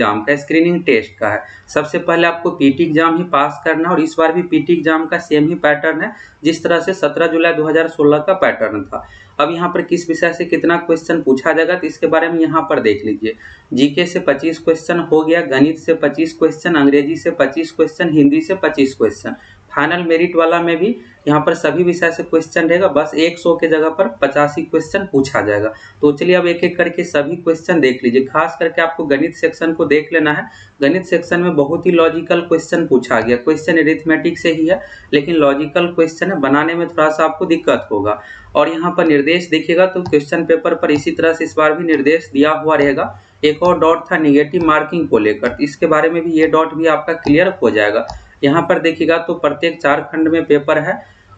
Exam का screening test का है। सबसे पहले आपको पीटी एग्जाम ही पास करना है और इस बार भी पीटी एग्जाम का सेम ही पैटर्न है जिस तरह से 17 जुलाई 2016 का पैटर्न था। अब यहाँ पर किस विषय से कितना क्वेश्चन पूछा जाएगा तो इसके बारे में यहाँ पर देख लीजिए। जीके से 25 क्वेश्चन हो गया, गणित से 25 क्वेश्चन, अंग्रेजी से 25 क्वेश्चन, हिंदी से 25 क्वेश्चन। फाइनल मेरिट वाला में भी यहाँ पर सभी विषय से क्वेश्चन रहेगा, बस 100 के जगह पर 85 क्वेश्चन पूछा जाएगा। तो चलिए अब एक एक करके सभी क्वेश्चन देख लीजिए। खास करके आपको गणित सेक्शन को देख लेना है। गणित सेक्शन में बहुत ही लॉजिकल क्वेश्चन पूछा गया। क्वेश्चन अरिथमेटिक से ही है लेकिन लॉजिकल क्वेश्चन है, बनाने में थोड़ा सा आपको दिक्कत होगा। और यहाँ पर निर्देश देखिएगा तो क्वेश्चन पेपर पर इसी तरह से इस बार भी निर्देश दिया हुआ रहेगा। एक और डॉट था निगेटिव मार्किंग को लेकर, इसके बारे में भी ये डॉट भी आपका क्लियर हो जाएगा। यहाँ पर देखिएगा तो प्रत्येक 4 खंड में पेपर है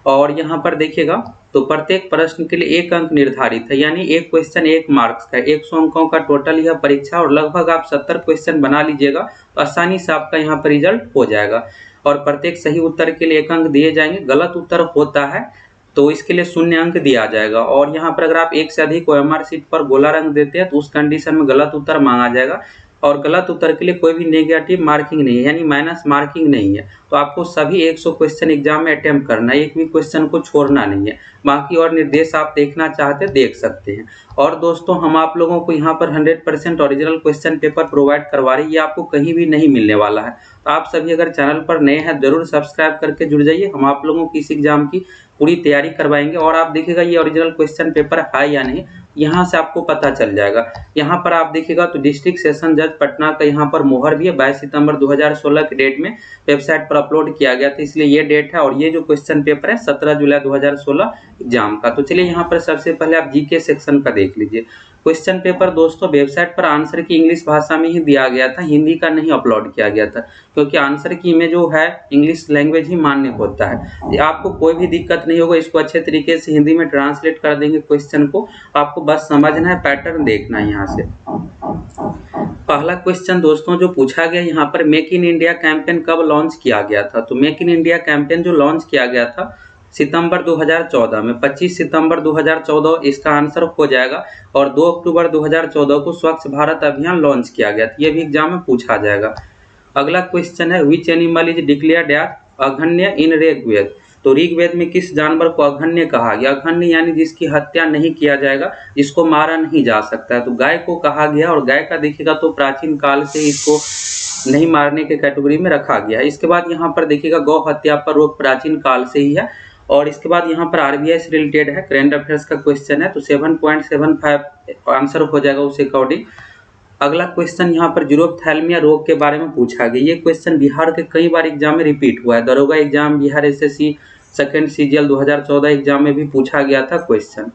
और यहाँ पर देखिएगा तो प्रत्येक प्रश्न के लिए 1 अंक निर्धारित है, यानी एक क्वेश्चन 1 मार्क्स का, 100 अंकों का टोटल यह परीक्षा और लगभग आप 70 क्वेश्चन बना लीजिएगा तो आसानी से आपका यहाँ पर रिजल्ट हो जाएगा। और प्रत्येक सही उत्तर के लिए 1 अंक दिए जाएंगे, गलत उत्तर होता है तो इसके लिए 0 अंक दिया जाएगा। और यहाँ पर अगर आप 1 से अधिक ओएमआर शीट पर गोला रंग देते हैं तो उस कंडीशन में गलत उत्तर मांगा जाएगा और गलत उत्तर के लिए कोई भी नेगेटिव मार्किंग नहीं है, यानी माइनस मार्किंग नहीं है। तो आपको सभी 100 क्वेश्चन एग्जाम में अटेम्प्ट करना है, एक भी क्वेश्चन को छोड़ना नहीं है। बाकी और निर्देश आप देखना चाहते देख सकते हैं। और दोस्तों हम आप लोगों को यहाँ पर 100% ओरिजिनल क्वेश्चन पेपर प्रोवाइड करवा रही है, ये आपको कहीं भी नहीं मिलने वाला है। तो आप सभी अगर चैनल पर नए हैं जरूर सब्सक्राइब करके जुड़ जाइए, हम आप लोगों की इस एग्जाम की पूरी तैयारी करवाएंगे। और आप देखिएगा ये ओरिजिनल क्वेश्चन पेपर है या नहीं, यहाँ से आपको पता चल जाएगा। यहाँ पर आप देखिएगा तो डिस्ट्रिक्ट सेशन जज पटना का यहाँ पर मोहर भी है, 22 सितंबर 2016 के डेट में वेबसाइट पर अपलोड किया गया था, इसलिए ये डेट है। और ये जो क्वेश्चन पेपर है 17 जुलाई 2016 एग्जाम का। तो चलिए यहाँ पर सबसे पहले आप जीके सेक्शन का देख लीजिए। क्वेश्चन पेपर दोस्तों वेबसाइट पर आंसर की इंग्लिश भाषा में ही दिया गया था, हिंदी का नहीं अपलोड किया गया था, क्योंकि आंसर की में जो है इंग्लिश लैंग्वेज ही मान्य होता है। आपको कोई भी दिक्कत नहीं होगा, इसको अच्छे तरीके से हिंदी में ट्रांसलेट कर देंगे क्वेश्चन को, आपको बस समझना है, पैटर्न देखना है। यहाँ से पहला क्वेश्चन दोस्तों जो पूछा गया यहाँ पर, मेक इन इंडिया कैंपेन कब लॉन्च किया गया था? तो मेक इन इंडिया कैंपेन जो लॉन्च किया गया था सितंबर 2014 में, 25 सितंबर 2014 इसका आंसर हो जाएगा। और 2 अक्टूबर 2014 को स्वच्छ भारत अभियान लॉन्च किया गया था, ये भी एग्जाम में पूछा जाएगा। अगला क्वेश्चन है which animal is declared as अघन्य इन ऋग्वेद? तो ऋग्वेद में किस जानवर को अघन्य कहा गया? अघन्य यानी जिसकी हत्या नहीं किया जाएगा, जिसको मारा नहीं जा सकता है, तो गाय को कहा गया। और गाय का देखिएगा तो प्राचीन काल से इसको नहीं मारने के कैटेगरी में रखा गया है। इसके बाद यहाँ पर देखिएगा गौ हत्या पर रोक प्राचीन काल से ही है। और इसके बाद यहाँ पर आरबीआई से रिलेटेड है, करंट अफेयर्स का क्वेश्चन है, तो 7.75 आंसर हो जाएगा उस अकॉर्डिंग। अगला क्वेश्चन यहाँ पर जीरोप्थैल्मिया रोग के बारे में पूछा गया। ये क्वेश्चन बिहार के कई बार एग्जाम में रिपीट हुआ है, दरोगा exam, Bihar SSC, second CGL 2014 exam में भी पूछा गया था क्वेश्चन।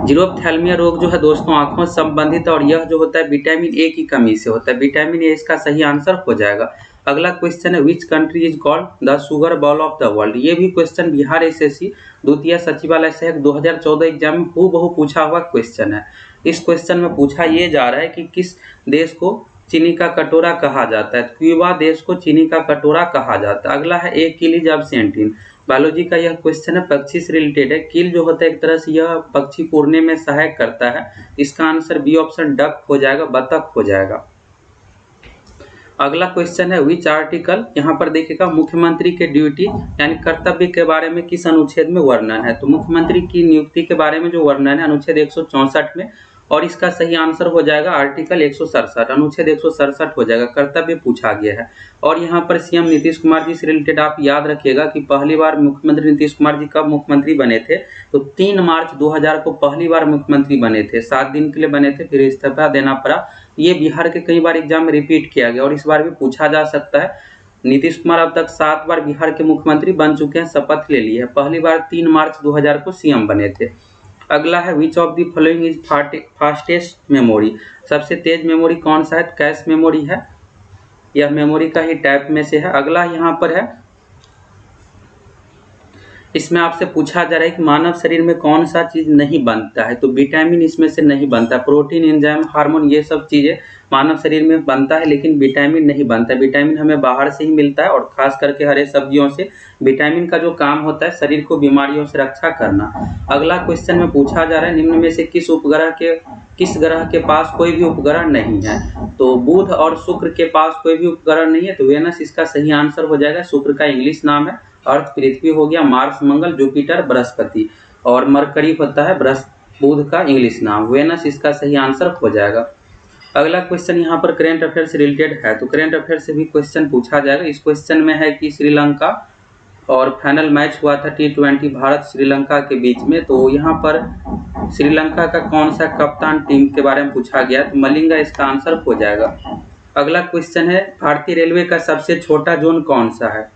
जीरोप्थैल्मिया रोग जो है दोस्तों आंखों से संबंधित और यह जो होता है विटामिन ए की कमी से होता है, विटामिन ए इसका सही आंसर हो जाएगा। अगला क्वेश्चन है which country is called the sugar ball of the world? ये भी क्वेश्चन बिहार एसएससी द्वितीय सचिवालय सहायक 2014 एग्जाम में हूबहू पूछा हुआ क्वेश्चन है। इस क्वेश्चन में पूछा ये जा रहा है कि किस देश को चीनी का कटोरा कहा जाता है? क्यूबा देश को चीनी का कटोरा कहा जाता है। अगला है ए किल इज एब्सेंट इन? बायोलॉजी का यह क्वेश्चन है, पक्षी से रिलेटेड है। किल जो होता है एक तरह से यह पक्षी को उड़ने में सहायक करता है, इसका आंसर बी ऑप्शन डक हो जाएगा, बतख हो जाएगा। अगला क्वेश्चन है विच आर्टिकल, यहाँ पर देखिएगा मुख्यमंत्री के ड्यूटी यानी कर्तव्य के बारे में किस अनुच्छेद में वर्णन है? तो मुख्यमंत्री की नियुक्ति के बारे में जो वर्णन है अनुच्छेद 164 में, और इसका सही आंसर हो जाएगा आर्टिकल 167, अनुच्छेद 167 हो जाएगा, कर्तव्य पूछा गया है। और यहाँ पर सीएम नीतीश कुमार जी से रिलेटेड आप याद रखिएगा कि पहली बार मुख्यमंत्री नीतीश कुमार जी कब मुख्यमंत्री बने थे? तो 3 मार्च 2000 को पहली बार मुख्यमंत्री बने थे, 7 दिन के लिए बने थे, फिर इस्तीफा देना पड़ा। ये बिहार के कई बार एग्जाम में रिपीट किया गया और इस बार भी पूछा जा सकता है। नीतीश कुमार अब तक 7 बार बिहार के मुख्यमंत्री बन चुके हैं, शपथ ले ली है, पहली बार 3 मार्च 2000 को सीएम बने थे। अगला है which of the following is fastest memory? सबसे तेज मेमोरी कौन सा है? कैश मेमोरी है, यह मेमोरी का ही टाइप में से है। अगला यहाँ पर है, इसमें आपसे पूछा जा रहा है कि मानव शरीर में कौन सा चीज नहीं बनता है? तो विटामिन इसमें से नहीं बनता, प्रोटीन, एंजाइम, हार्मोन ये सब चीजें मानव शरीर में बनता है, लेकिन विटामिन नहीं बनता। विटामिन हमें बाहर से ही मिलता है, और खास करके हरे सब्जियों से। विटामिन का जो काम होता है शरीर को बीमारियों से रक्षा करना। अगला क्वेश्चन में पूछा जा रहा है, निम्न में से किस ग्रह के पास कोई भी उपग्रह नहीं है? तो बुध और शुक्र के पास कोई भी उपग्रह नहीं है, तो वेनस इसका सही आंसर हो जाएगा। शुक्र का इंग्लिश नाम है। अर्थ पृथ्वी हो गया, मार्स मंगल, जुपिटर बृहस्पति, और मरकरी होता है बुध का इंग्लिश नाम। वेनस इसका सही आंसर हो जाएगा। अगला क्वेश्चन यहाँ पर करेंट अफेयर से रिलेटेड है, तो करेंट अफेयर से भी क्वेश्चन पूछा जाएगा। इस क्वेश्चन में है कि श्रीलंका और फाइनल मैच हुआ था T20 भारत श्रीलंका के बीच में, तो यहाँ पर श्रीलंका का कौन सा कप्तान टीम के बारे में पूछा गया, तो मलिंगा इसका आंसर हो जाएगा। अगला क्वेश्चन है, भारतीय रेलवे का सबसे छोटा जोन कौन सा है?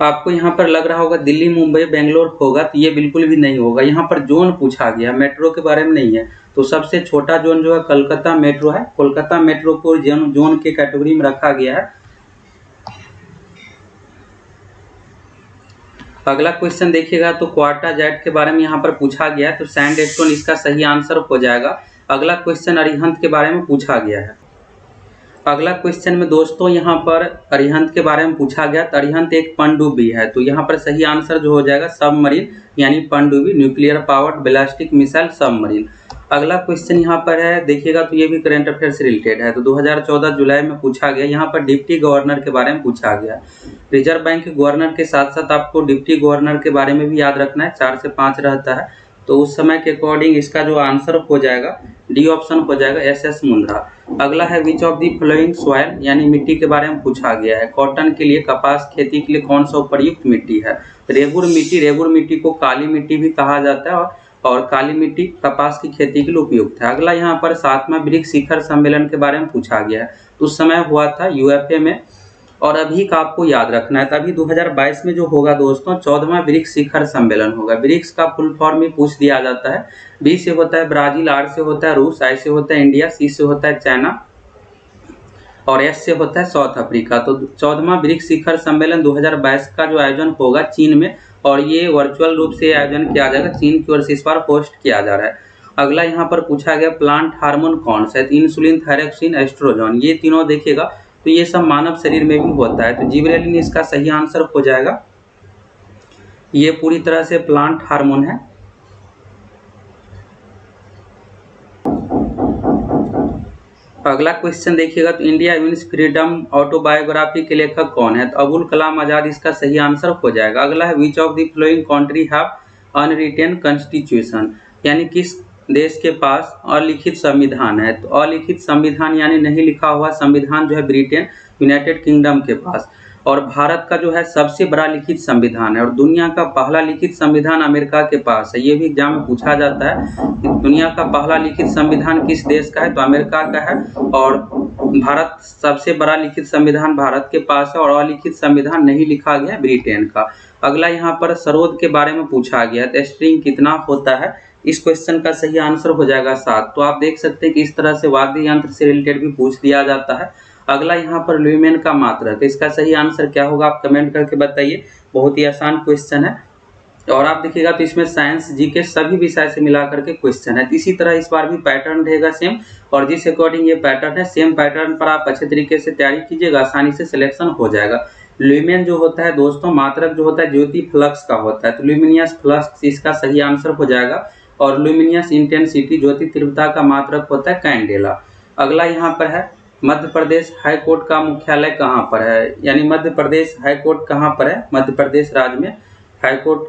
आपको यहाँ पर लग रहा होगा दिल्ली, मुंबई, बेंगलोर होगा, तो ये बिल्कुल भी नहीं होगा। यहाँ पर जोन पूछा गया, मेट्रो के बारे में नहीं है। तो सबसे छोटा जोन जो है कोलकाता मेट्रो है। कोलकाता मेट्रो को जोन के कैटेगरी में रखा गया है। अगला क्वेश्चन देखिएगा, तो क्वार्टा जेट के बारे में यहाँ पर पूछा गया है, तो सैंडस्टोन इसका सही आंसर हो जाएगा। अगला क्वेश्चन अरिहंत के बारे में पूछा गया है। अगला क्वेश्चन में दोस्तों यहाँ पर अरिहंत के बारे में पूछा गया, तो अरिहंत एक पनडुब्बी है। तो यहाँ पर सही आंसर जो हो जाएगा सबमरीन, यानी पनडुब्बी, nuclear powered ballistic missile submarine. अगला क्वेश्चन यहाँ पर है, देखिएगा तो ये भी करंट अफेयर से रिलेटेड है। तो 2014 जुलाई में पूछा गया, यहाँ पर डिप्टी गवर्नर के बारे में पूछा गया। रिजर्व बैंक के गवर्नर के साथ साथ आपको डिप्टी गवर्नर के बारे में भी याद रखना है, 4 से 5 रहता है। तो उस समय के अकॉर्डिंग इसका जो आंसर हो जाएगा डी ऑप्शन हो जाएगा, SS मुंद्रा। अगला है which of the following soil, यानी मिट्टी के बारे में पूछा गया है। कॉटन के लिए, कपास खेती के लिए कौन सा उपयुक्त मिट्टी है? रेगुर मिट्टी को काली मिट्टी भी कहा जाता है, और काली मिट्टी कपास की खेती के लिए उपयुक्त है। अगला यहाँ पर 7वां ब्रिक्स शिखर सम्मेलन के बारे में पूछा गया है। तो उस समय हुआ था UFA में, और अभी का आपको याद रखना है। तभी 2022 में जो होगा दोस्तों 14वां ब्रिक्स शिखर सम्मेलन होगा। ब्रिक्स का फुल फॉर्म में पूछ दिया जाता है। B से होता है ब्राजील, R से होता है रूस, I से होता है इंडिया, C से होता है चाइना, और S से होता है साउथ अफ्रीका। तो 14वां ब्रिक्स शिखर सम्मेलन 2022 का जो आयोजन होगा चीन में, और ये वर्चुअल रूप से आयोजन किया जाएगा। चीन की ओर से इस बार होस्ट किया जा रहा है। अगला यहाँ पर पूछा गया प्लांट हार्मोन कौन सा है? इंसुलिन, थायरोक्सिन, एस्ट्रोजन, ये तीनों देखिएगा तो ये सब मानव शरीर में भी होता है। तो जिबरेलिन इसका सही आंसर हो जाएगा। ये पूरी तरह से प्लांट हार्मोन है। अगला क्वेश्चन देखिएगा, तो इंडिया विंस फ्रीडम ऑटोबायोग्राफी के लेखक कौन है? तो अबुल कलाम आजाद इसका सही आंसर हो जाएगा। अगला है which of the flowing country have unwritten constitution, यानी किस देश के पास अलिखित संविधान है? तो अलिखित संविधान यानी नहीं लिखा हुआ संविधान जो है ब्रिटेन, यूनाइटेड किंगडम के पास। और भारत का जो है सबसे बड़ा लिखित संविधान है, और दुनिया का पहला लिखित संविधान अमेरिका के पास है। ये भी एग्जाम में पूछा जाता है कि दुनिया का पहला लिखित संविधान किस देश का है? तो अमेरिका का है। और भारत सबसे बड़ा लिखित संविधान भारत के पास है, और अलिखित संविधान नहीं लिखा गया है ब्रिटेन का। अगला यहाँ पर सरोद के बारे में पूछा गया है, तो स्ट्रिंग कितना होता है? इस क्वेश्चन का सही आंसर हो जाएगा 7। तो आप देख सकते हैं कि इस तरह से वाद्य यंत्र से रिलेटेड भी पूछ दिया जाता है। अगला यहाँ पर ल्यूमेन का मात्रक, इसका सही आंसर क्या होगा आप कमेंट करके बताइए। बहुत ही आसान क्वेश्चन है, और आप देखिएगा तो इसमें साइंस, जीके सभी विषय से मिला करके क्वेश्चन है। इसी तरह इस बार भी पैटर्न रहेगा सेम, और जिस अकॉर्डिंग ये पैटर्न है सेम पैटर्न पर आप अच्छे तरीके से तैयारी कीजिएगा, आसानी से सिलेक्शन हो जाएगा। ल्यूमेन जो होता है दोस्तों, मात्रक जो होता है ज्योति फ्लक्स का होता है। तो ल्यूमिनियस फ्लक्स इसका सही आंसर हो जाएगा, और ल्यूमिनियस इंटेंसिटी ज्योति तीव्रता का मात्रक होता है कैंडेला। अगला यहाँ पर है मध्य प्रदेश हाई कोर्ट का मुख्यालय कहाँ पर है? यानी मध्य प्रदेश हाई कोर्ट कहाँ पर है? मध्य प्रदेश राज्य में हाई कोर्ट।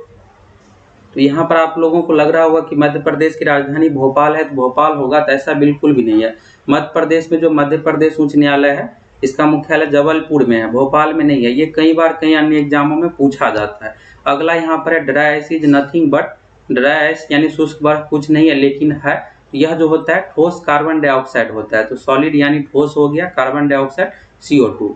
तो यहाँ पर आप लोगों को लग रहा होगा कि मध्य प्रदेश की राजधानी भोपाल है, तो भोपाल होगा, तो ऐसा बिल्कुल भी नहीं है। मध्य प्रदेश में जो मध्य प्रदेश उच्च न्यायालय है इसका मुख्यालय जबलपुर में है, भोपाल में नहीं है। ये कई बार कई अन्य एग्जामों में पूछा जाता है। अगला यहाँ पर है dry ice is nothing but, dry ice यानी शुष्क बर्फ कुछ नहीं है लेकिन है, यह जो होता है ठोस कार्बन डाइऑक्साइड होता है। तो सॉलिड यानी ठोस हो गया, कार्बन डाइऑक्साइड CO2।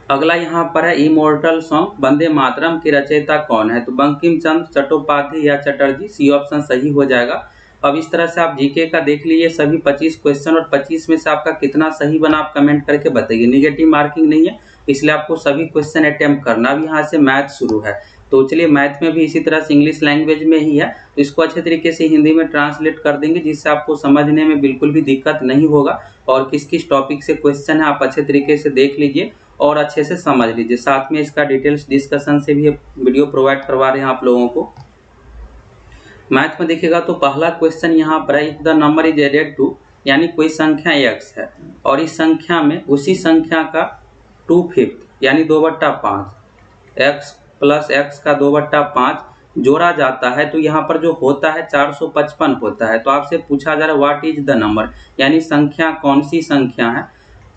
अगला यहाँ पर है इमोर्टल सॉन्ग वंदे मातरम के रचयिता कौन है? तो बंकिम चंद्र चट्टोपाध्याय या चटर्जी, C ऑप्शन सही हो जाएगा। अब इस तरह से आप जीके का देख लीजिए सभी 25 क्वेश्चन, और 25 में से आपका कितना सही बना आप कमेंट करके बताइए। निगेटिव मार्किंग नहीं है, इसलिए आपको सभी क्वेश्चन अटेम्प्ट करना। अब यहाँ से मैथ शुरू है, तो चलिए मैथ में भी इसी तरह से इंग्लिश लैंग्वेज में ही है, तो इसको अच्छे तरीके से हिंदी में ट्रांसलेट कर देंगे, जिससे आपको समझने में बिल्कुल भी दिक्कत नहीं होगा। और किस किस टॉपिक से क्वेश्चन है आप अच्छे तरीके से देख लीजिए और अच्छे से समझ लीजिए। साथ में इसका डिटेल्स डिस्कशन से भी वीडियो प्रोवाइड करवा रहे हैं आप लोगों को। मैथ में देखिएगा तो पहला क्वेश्चन यहाँ पर है, if the number is added to, यानी कोई संख्या x है और इस संख्या में उसी संख्या का 2/5 यानी 2/5 x प्लस x का 2/5 जोड़ा जाता है, तो यहाँ पर जो होता है 455 होता है। तो आपसे पूछा जा रहा है व्हाट इज द नंबर, यानी संख्या कौन सी संख्या है।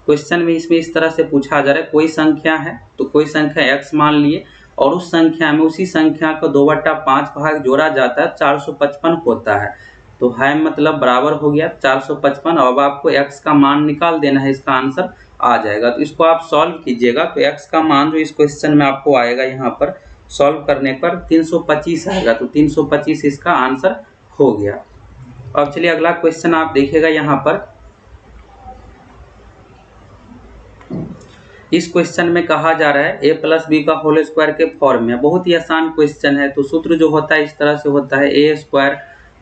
क्वेश्चन में इसमें इस तरह से पूछा जा रहा है, कोई संख्या है तो कोई संख्या x मान लिए और उस संख्या में उसी संख्या को 2/5 भाग जोड़ा जाता है, 455 होता है। तो है मतलब बराबर हो गया 455। अब आपको x का मान निकाल देना है, इसका आंसर आ जाएगा। तो इसको आप सॉल्व कीजिएगा, तो x का मान जो इस क्वेश्चन में आपको आएगा यहाँ पर सॉल्व करने पर 325 आएगा। तो 325 इसका आंसर हो गया। अब चलिए अगला क्वेश्चन आप देखिएगा यहाँ पर। इस क्वेश्चन में कहा जा रहा है a प्लस बी का होल स्क्वायर के फॉर्म में। बहुत ही आसान क्वेश्चन है। तो सूत्र जो होता है इस तरह से होता है, a square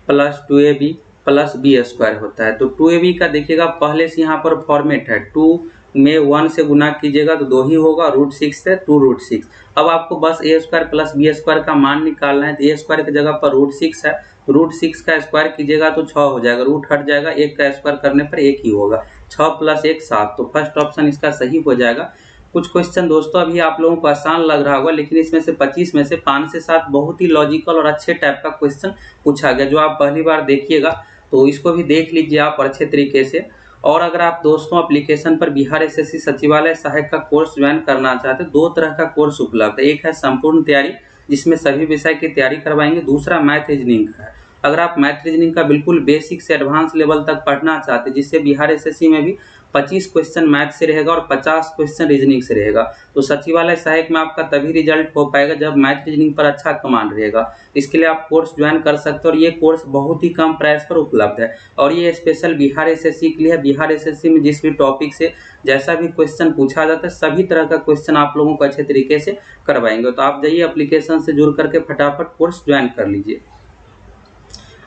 plus 2ab plus B square होता है। तो 2ab का देखिएगा पहले से यहाँ पर फॉर्मेट है, 2 में 1 से गुना कीजिएगा तो 2 ही होगा, √6 से 2√6। अब आपको बस a square plus B square का मान निकालना है। तो a स्क्वायर की जगह पर √6 है, तो √6 का स्क्वायर कीजिएगा तो 6 हो जाएगा, रूट हट जाएगा, 1 का स्क्वायर करने पर 1 ही होगा, 6 + 1 7। तो फर्स्ट ऑप्शन इसका सही हो जाएगा। कुछ क्वेश्चन दोस्तों अभी आप लोगों को आसान लग रहा होगा, लेकिन इसमें से 25 में से 5 से 7 बहुत ही लॉजिकल और अच्छे टाइप का क्वेश्चन पूछा गया, जो आप पहली बार देखिएगा तो इसको भी देख लीजिए आप अच्छे तरीके से। और अगर आप दोस्तों एप्लीकेशन पर बिहार एसएससी सचिवालय सहायक का कोर्स ज्वाइन करना चाहते हैं, 2 तरह का कोर्स उपलब्ध है। एक है संपूर्ण तैयारी, जिसमें सभी विषय की तैयारी करवाएंगे। दूसरा मैथ रीजनिंग का है। अगर आप मैथ रीजनिंग का बिल्कुल बेसिक से एडवांस लेवल तक पढ़ना चाहते हैं, जिससे बिहार एसएससी में भी 25 क्वेश्चन मैथ से रहेगा और 50 क्वेश्चन रीजनिंग से रहेगा, तो सचिवालय सहायक में आपका तभी रिजल्ट हो पाएगा जब मैथ रीजनिंग पर अच्छा कमांड रहेगा। इसके लिए आप कोर्स ज्वाइन कर सकते हो और ये कोर्स बहुत ही कम प्राइस पर उपलब्ध है और ये स्पेशल बिहार एसएससी के लिए है। बिहार एसएससी में जिस भी टॉपिक से जैसा भी क्वेश्चन पूछा जाता है, सभी तरह का क्वेश्चन आप लोगों को अच्छे तरीके से करवाएंगे। तो आप जाइए एप्लीकेशन से जुड़ करके फटाफट कोर्स ज्वाइन कर लीजिए।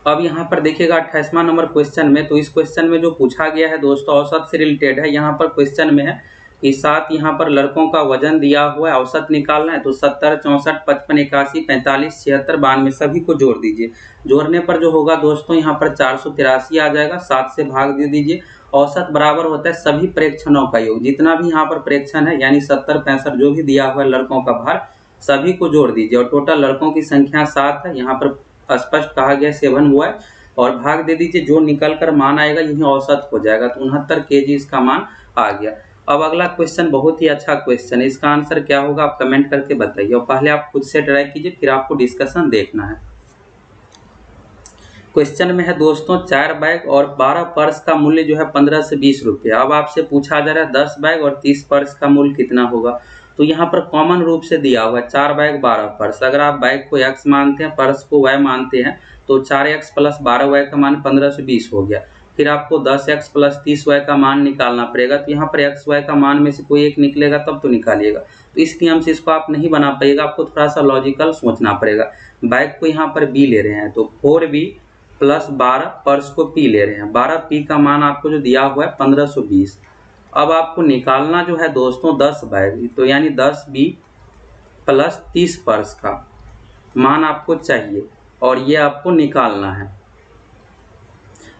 अब यहाँ पर देखिएगा 28वां नंबर क्वेश्चन में, तो इस क्वेश्चन में जो पूछा गया है दोस्तों औसत से रिलेटेड है। यहाँ पर क्वेश्चन में है कि 7 यहाँ पर लड़कों का वजन दिया हुआ है, औसत निकालना है। तो 70, 64, 55, 81, 45, 76, 92 सभी को जोड़ दीजिए। जोड़ने पर जो होगा दोस्तों यहाँ पर 483 आ जाएगा, 7 से भाग दे दीजिए। औसत बराबर होता है सभी प्रेक्षणों का योग, जितना भी यहाँ पर प्रेक्षण है यानी 70, 65 जो भी दिया हुआ है लड़कों का भार, सभी को जोड़ दीजिए। और टोटल लड़कों की संख्या 7 है, यहाँ पर स्पष्ट कहा गया 7 हुआ है, और भाग दे दीजिए। जो निकल कर मान आएगा यही औसत हो जाएगा। तो 69 kg इसका मान आ गया। अब अगला क्वेश्चन बहुत ही अच्छा क्वेश्चन है, इसका आंसर क्या होगा आप कमेंट करके बताइए। और पहले आप खुद से ट्राई कीजिए, फिर आपको डिस्कशन देखना है। क्वेश्चन में है दोस्तों 4 बैग और 12 पर्स का मूल्य जो है 15 से 20 रुपये। अब आपसे पूछा जा रहा है 10 बैग और 30 पर्स का मूल्य कितना होगा। तो यहाँ पर कॉमन रूप से दिया हुआ है 4 बैग 12 पर्स। अगर आप बैग को x मानते हैं, पर्स को y मानते हैं, तो 4x प्लस 12y का मान 15 से 20 हो गया। फिर आपको 10x प्लस 30y का मान निकालना पड़ेगा। तो यहाँ पर x y का मान में से कोई एक निकलेगा तब तो निकालिएगा। तो इस नियम से इसको आप नहीं बना पाइएगा, आपको थोड़ा सा लॉजिकल सोचना पड़ेगा। बैग को यहाँ पर b ले रहे हैं, तो 4b प्लस 12 पर्स को p ले रहे हैं। 12p का मान आपको जो दिया हुआ है 1520। अब आपको निकालना जो है दोस्तों 10 बैग, तो यानी 10b प्लस 30 पर्स का मान आपको चाहिए और ये आपको निकालना है।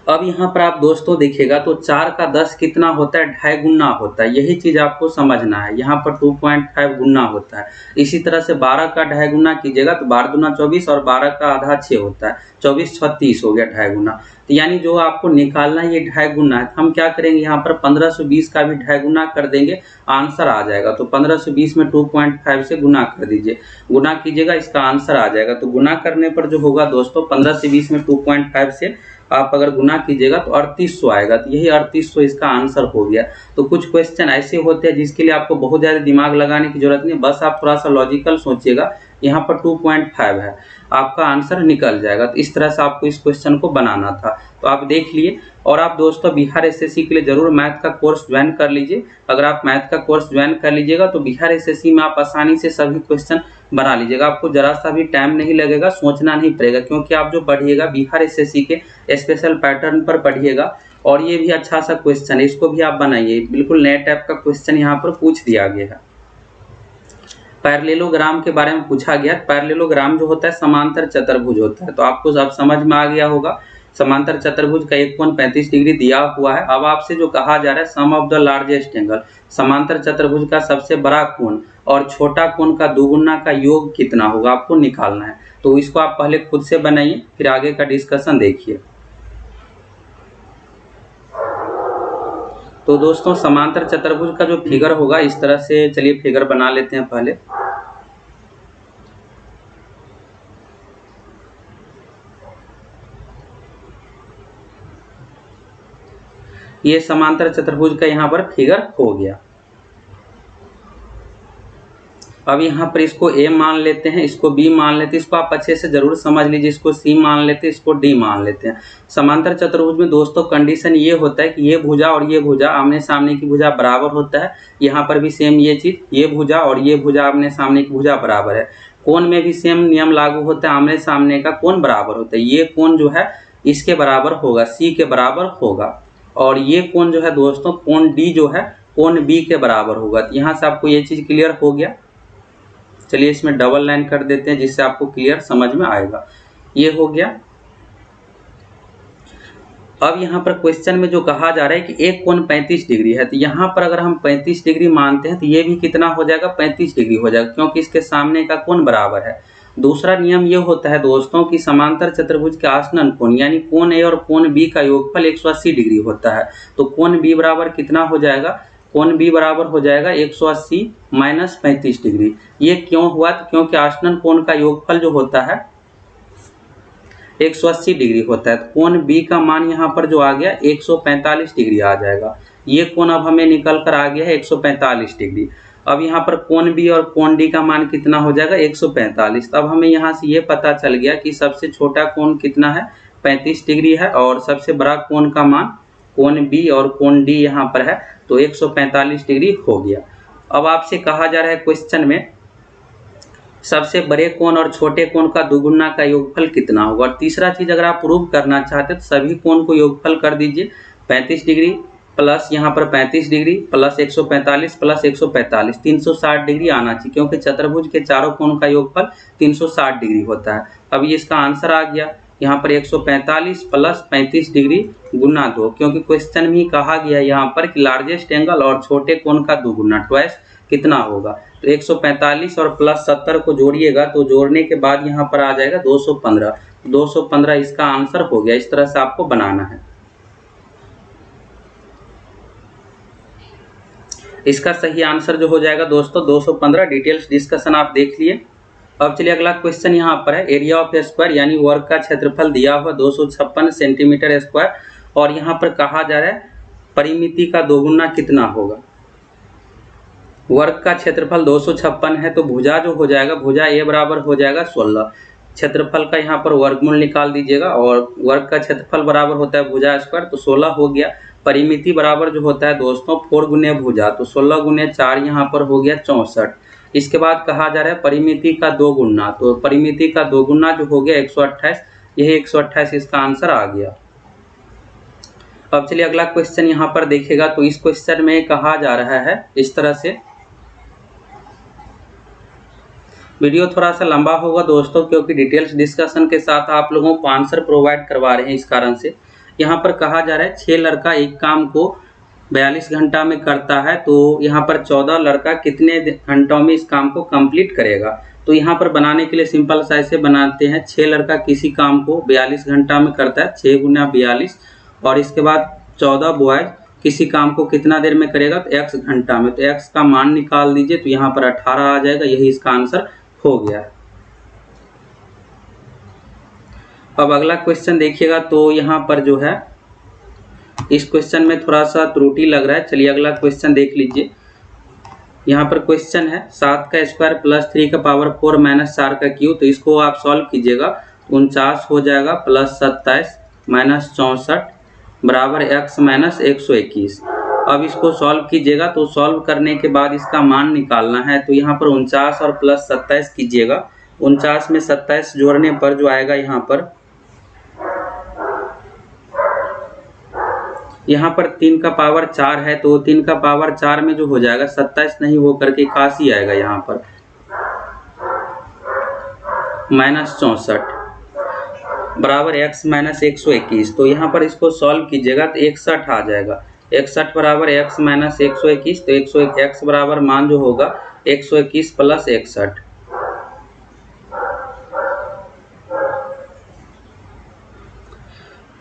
अब यहाँ पर आप दोस्तों देखिएगा तो 4 का 10 कितना होता है, 2.5 गुना होता है। यही चीज आपको समझना है। यहाँ पर 2.5 गुना होता है। इसी तरह से 12 का 2.5 गुना कीजिएगा तो 12 दूना 24 और 12 का आधा 6 होता है, 24 36 हो गया 2.5 गुना। तो यानी जो आपको निकालना है ये 2.5 गुना है। हम क्या करेंगे यहाँ पर 1520 का भी 2.5 गुना कर देंगे, आंसर आ जाएगा। तो 1520 में 2.5 से गुना कर दीजिए, गुना कीजिएगा, इसका आंसर आ जाएगा। तो गुना करने पर जो होगा दोस्तों 15 से 20 में 2.5 से आप अगर गुना कीजिएगा तो 3800 आएगा। तो यही 3800 इसका आंसर हो गया। तो कुछ क्वेश्चन ऐसे होते हैं जिसके लिए आपको बहुत ज़्यादा दिमाग लगाने की जरूरत नहीं, बस आप थोड़ा सा लॉजिकल सोचिएगा, यहाँ पर 2.5 है, आपका आंसर निकल जाएगा। तो इस तरह से आपको इस क्वेश्चन को बनाना था, तो आप देख लिए। और आप दोस्तों बिहार एसएससी के लिए जरूर मैथ का कोर्स ज्वाइन कर लीजिए। अगर आप मैथ का कोर्स ज्वाइन कर लीजिएगा तो बिहार एसएससी में आप आसानी से सभी क्वेश्चन बना लीजिएगा। आपको जरा सा भी टाइम नहीं लगेगा, सोचना नहीं पड़ेगा, क्योंकि आप जो पढ़िएगा बिहार एसएससी के स्पेशल पैटर्न पर पढ़िएगा। और ये भी अच्छा सा क्वेश्चन है, इसको भी आप बनाइए, बिल्कुल नए टाइप का क्वेश्चन यहाँ पर पूछ दिया गया है। पैरेललोग्राम के बारे में पूछा गया। पैरेललोग्राम जो होता है समांतर चतुर्भुज होता है, तो आपको अब समझ में आ गया होगा। समांतर चतुर्भुज का एक कोण 35 डिग्री दिया हुआ है। अब आपसे जो कहा जा रहा है सम ऑफ द लार्जेस्ट एंगल, समांतर चतुर्भुज का सबसे बड़ा कोण और छोटा कोण का दोगुना का योग कितना होगा, आपको निकालना है। तो इसको आप पहले खुद से बनाइए, फिर आगे का डिस्कशन देखिए। तो दोस्तों समांतर चतुर्भुज का जो फिगर होगा इस तरह से, चलिए फिगर बना लेते हैं पहले। ये समांतर चतुर्भुज का यहाँ पर फिगर हो गया। अब यहाँ पर इसको A मान लेते हैं, इसको B मान लेते हैं। इसको आप अच्छे से जरूर समझ लीजिए, इसको C मान लेते हैं, इसको D मान लेते हैं। समांतर चतुर्भुज में दोस्तों कंडीशन ये होता है कि ये भुजा और ये भुजा आमने सामने की भुजा बराबर होता है। यहाँ पर भी सेम ये चीज, ये भुजा और ये भुजा आमने सामने की भुजा बराबर है। कोण में भी सेम नियम लागू होता है, आमने सामने का कोण बराबर होता है। ये कोण जो है इसके बराबर होगा, C के बराबर होगा। और ये कोण जो है दोस्तों, कोण D जो है कोण B के बराबर होगा। तो यहाँ से आपको ये चीज क्लियर हो गया। चलिए इसमें डबल लाइन कर देते हैं जिससे आपको क्लियर समझ में आएगा। ये हो गया। अब यहाँ पर क्वेश्चन में जो कहा जा रहा है कि एक कोण 35 डिग्री है, तो यहाँ पर अगर हम 35 डिग्री मानते हैं तो ये भी कितना हो जाएगा, 35 डिग्री हो जाएगा, क्योंकि इसके सामने का कोण बराबर है। दूसरा नियम ये होता है दोस्तों कि समांतर चतुर्भुज के आसन्न कोण यानी कोण ए और कोण बी का योगफल 180 डिग्री होता है। तो कोण बी बराबर कितना हो जाएगा, कोण बी बराबर हो जाएगा 180 माइनस 35 डिग्री। ये क्यों हुआ, तो क्योंकि आसन्न कोण का योगफल जो होता है 180 डिग्री होता है। तो कोण बी का मान यहाँ पर जो आ गया 145 डिग्री आ जाएगा। ये कोण अब हमें निकल कर आ गया है 145 डिग्री। अब यहाँ पर कोण बी और कोण डी का मान कितना हो जाएगा 145। अब हमें यहाँ से ये पता चल गया कि सबसे छोटा कोण कितना है 35 डिग्री है, और सबसे बड़ा कोण का मान कोण बी और कोण डी यहाँ पर है, तो 145 डिग्री हो गया। अब आपसे कहा जा रहा है क्वेश्चन में सबसे बड़े कोण और छोटे कोण का दोगुना का योगफल कितना होगा। और तीसरा चीज अगर आप प्रूव करना चाहते हैं तो सभी कोण को योगफल कर दीजिए। 35 डिग्री प्लस यहाँ पर 35 डिग्री प्लस 145 प्लस 145, 360 डिग्री आना चाहिए, क्योंकि चतुर्भुज के चारों कोण का योगफल 360 डिग्री होता है। अब ये इसका आंसर आ गया। यहाँ पर 145 प्लस 35 डिग्री गुना 2, क्योंकि क्वेश्चन में कहा गया यहाँ पर कि लार्जेस्ट एंगल और छोटे कोण का दोगुना ट्वाइस कितना होगा। तो 145 और प्लस 70 को जोड़िएगा, तो जोड़ने के बाद यहाँ पर आ जाएगा 215। 215 इसका आंसर हो गया। इस तरह से आपको बनाना है। इसका सही आंसर जो हो जाएगा दोस्तों 215। डिटेल्स डिस्कशन आप देख लिए। अब चलिए अगला क्वेश्चन यहाँ पर है एरिया ऑफ स्क्वायर यानी वर्ग का क्षेत्रफल दिया हुआ 256 सेंटीमीटर स्क्वायर, और यहाँ पर कहा जा रहा है परिमिति का दोगुना कितना होगा। वर्ग का क्षेत्रफल 256 है, तो भुजा जो हो जाएगा, भुजा ए बराबर हो जाएगा 16। क्षेत्रफल का यहाँ पर वर्गमूल निकाल दीजिएगा, और वर्ग का क्षेत्रफल बराबर होता है भुजा स्क्वायर, तो 16 हो गया। परिमिति बराबर जो होता है दोस्तों 4 गुने भुजा, तो 16 गुने 4 यहाँ पर हो गया 64। इसके बाद कहा जा रहा है परिमिति का दोगुना, तो परिमिति का दोगुना जो हो गया 128। यही 128 इसका आंसर आ गया। अब चलिए अगला क्वेश्चन यहाँ पर देखिएगा। तो इस क्वेश्चन में कहा जा रहा है इस तरह से, वीडियो थोड़ा सा लंबा होगा दोस्तों, क्योंकि डिटेल्स डिस्कशन के साथ आप लोगों को आंसर प्रोवाइड करवा रहे हैं, इस कारण से। यहाँ पर कहा जा रहा है 6 लड़का एक काम को 42 घंटा में करता है, तो यहाँ पर 14 लड़का कितने घंटों में इस काम को कंप्लीट करेगा। तो यहाँ पर बनाने के लिए सिंपल सा ऐसे बनाते हैं, 6 लड़का किसी काम को 42 घंटा में करता है, 6 गुना 42, और इसके बाद 14 बॉयज किसी काम को कितना देर में करेगा, तो x घंटा में। तो x का मान निकाल दीजिए, तो यहाँ पर 18 आ जाएगा। यही इसका आंसर हो गया है। अब अगला क्वेश्चन देखिएगा। तो यहाँ पर जो है इस क्वेश्चन में थोड़ा सा त्रुटि लग रहा है। चलिए अगला क्वेश्चन देख लीजिए। यहाँ पर क्वेश्चन है 7 का स्क्वायर प्लस 3 का पावर 4 माइनस 4 का क्यूब, तो इसको आप सॉल्व कीजिएगा 49 हो जाएगा प्लस 27 माइनस 64 बराबर x माइनस 121। अब इसको सॉल्व कीजिएगा, तो सॉल्व करने के बाद इसका मान निकालना है। तो यहाँ पर 49 और प्लस 27 कीजिएगा, 49 में 27 जोड़ने पर जो आएगा यहाँ पर 3 का पावर 4 है, तो 3 का पावर 4 में जो हो जाएगा 27 नहीं हो करके 81 आएगा यहाँ पर माइनस 64 बराबर x माइनस 121। तो यहाँ पर इसको सॉल्व कीजिएगा तो 61 आ जाएगा, 61 बराबर x माइनस 121। तो 101 x बराबर मान जो होगा 121 प्लस 61।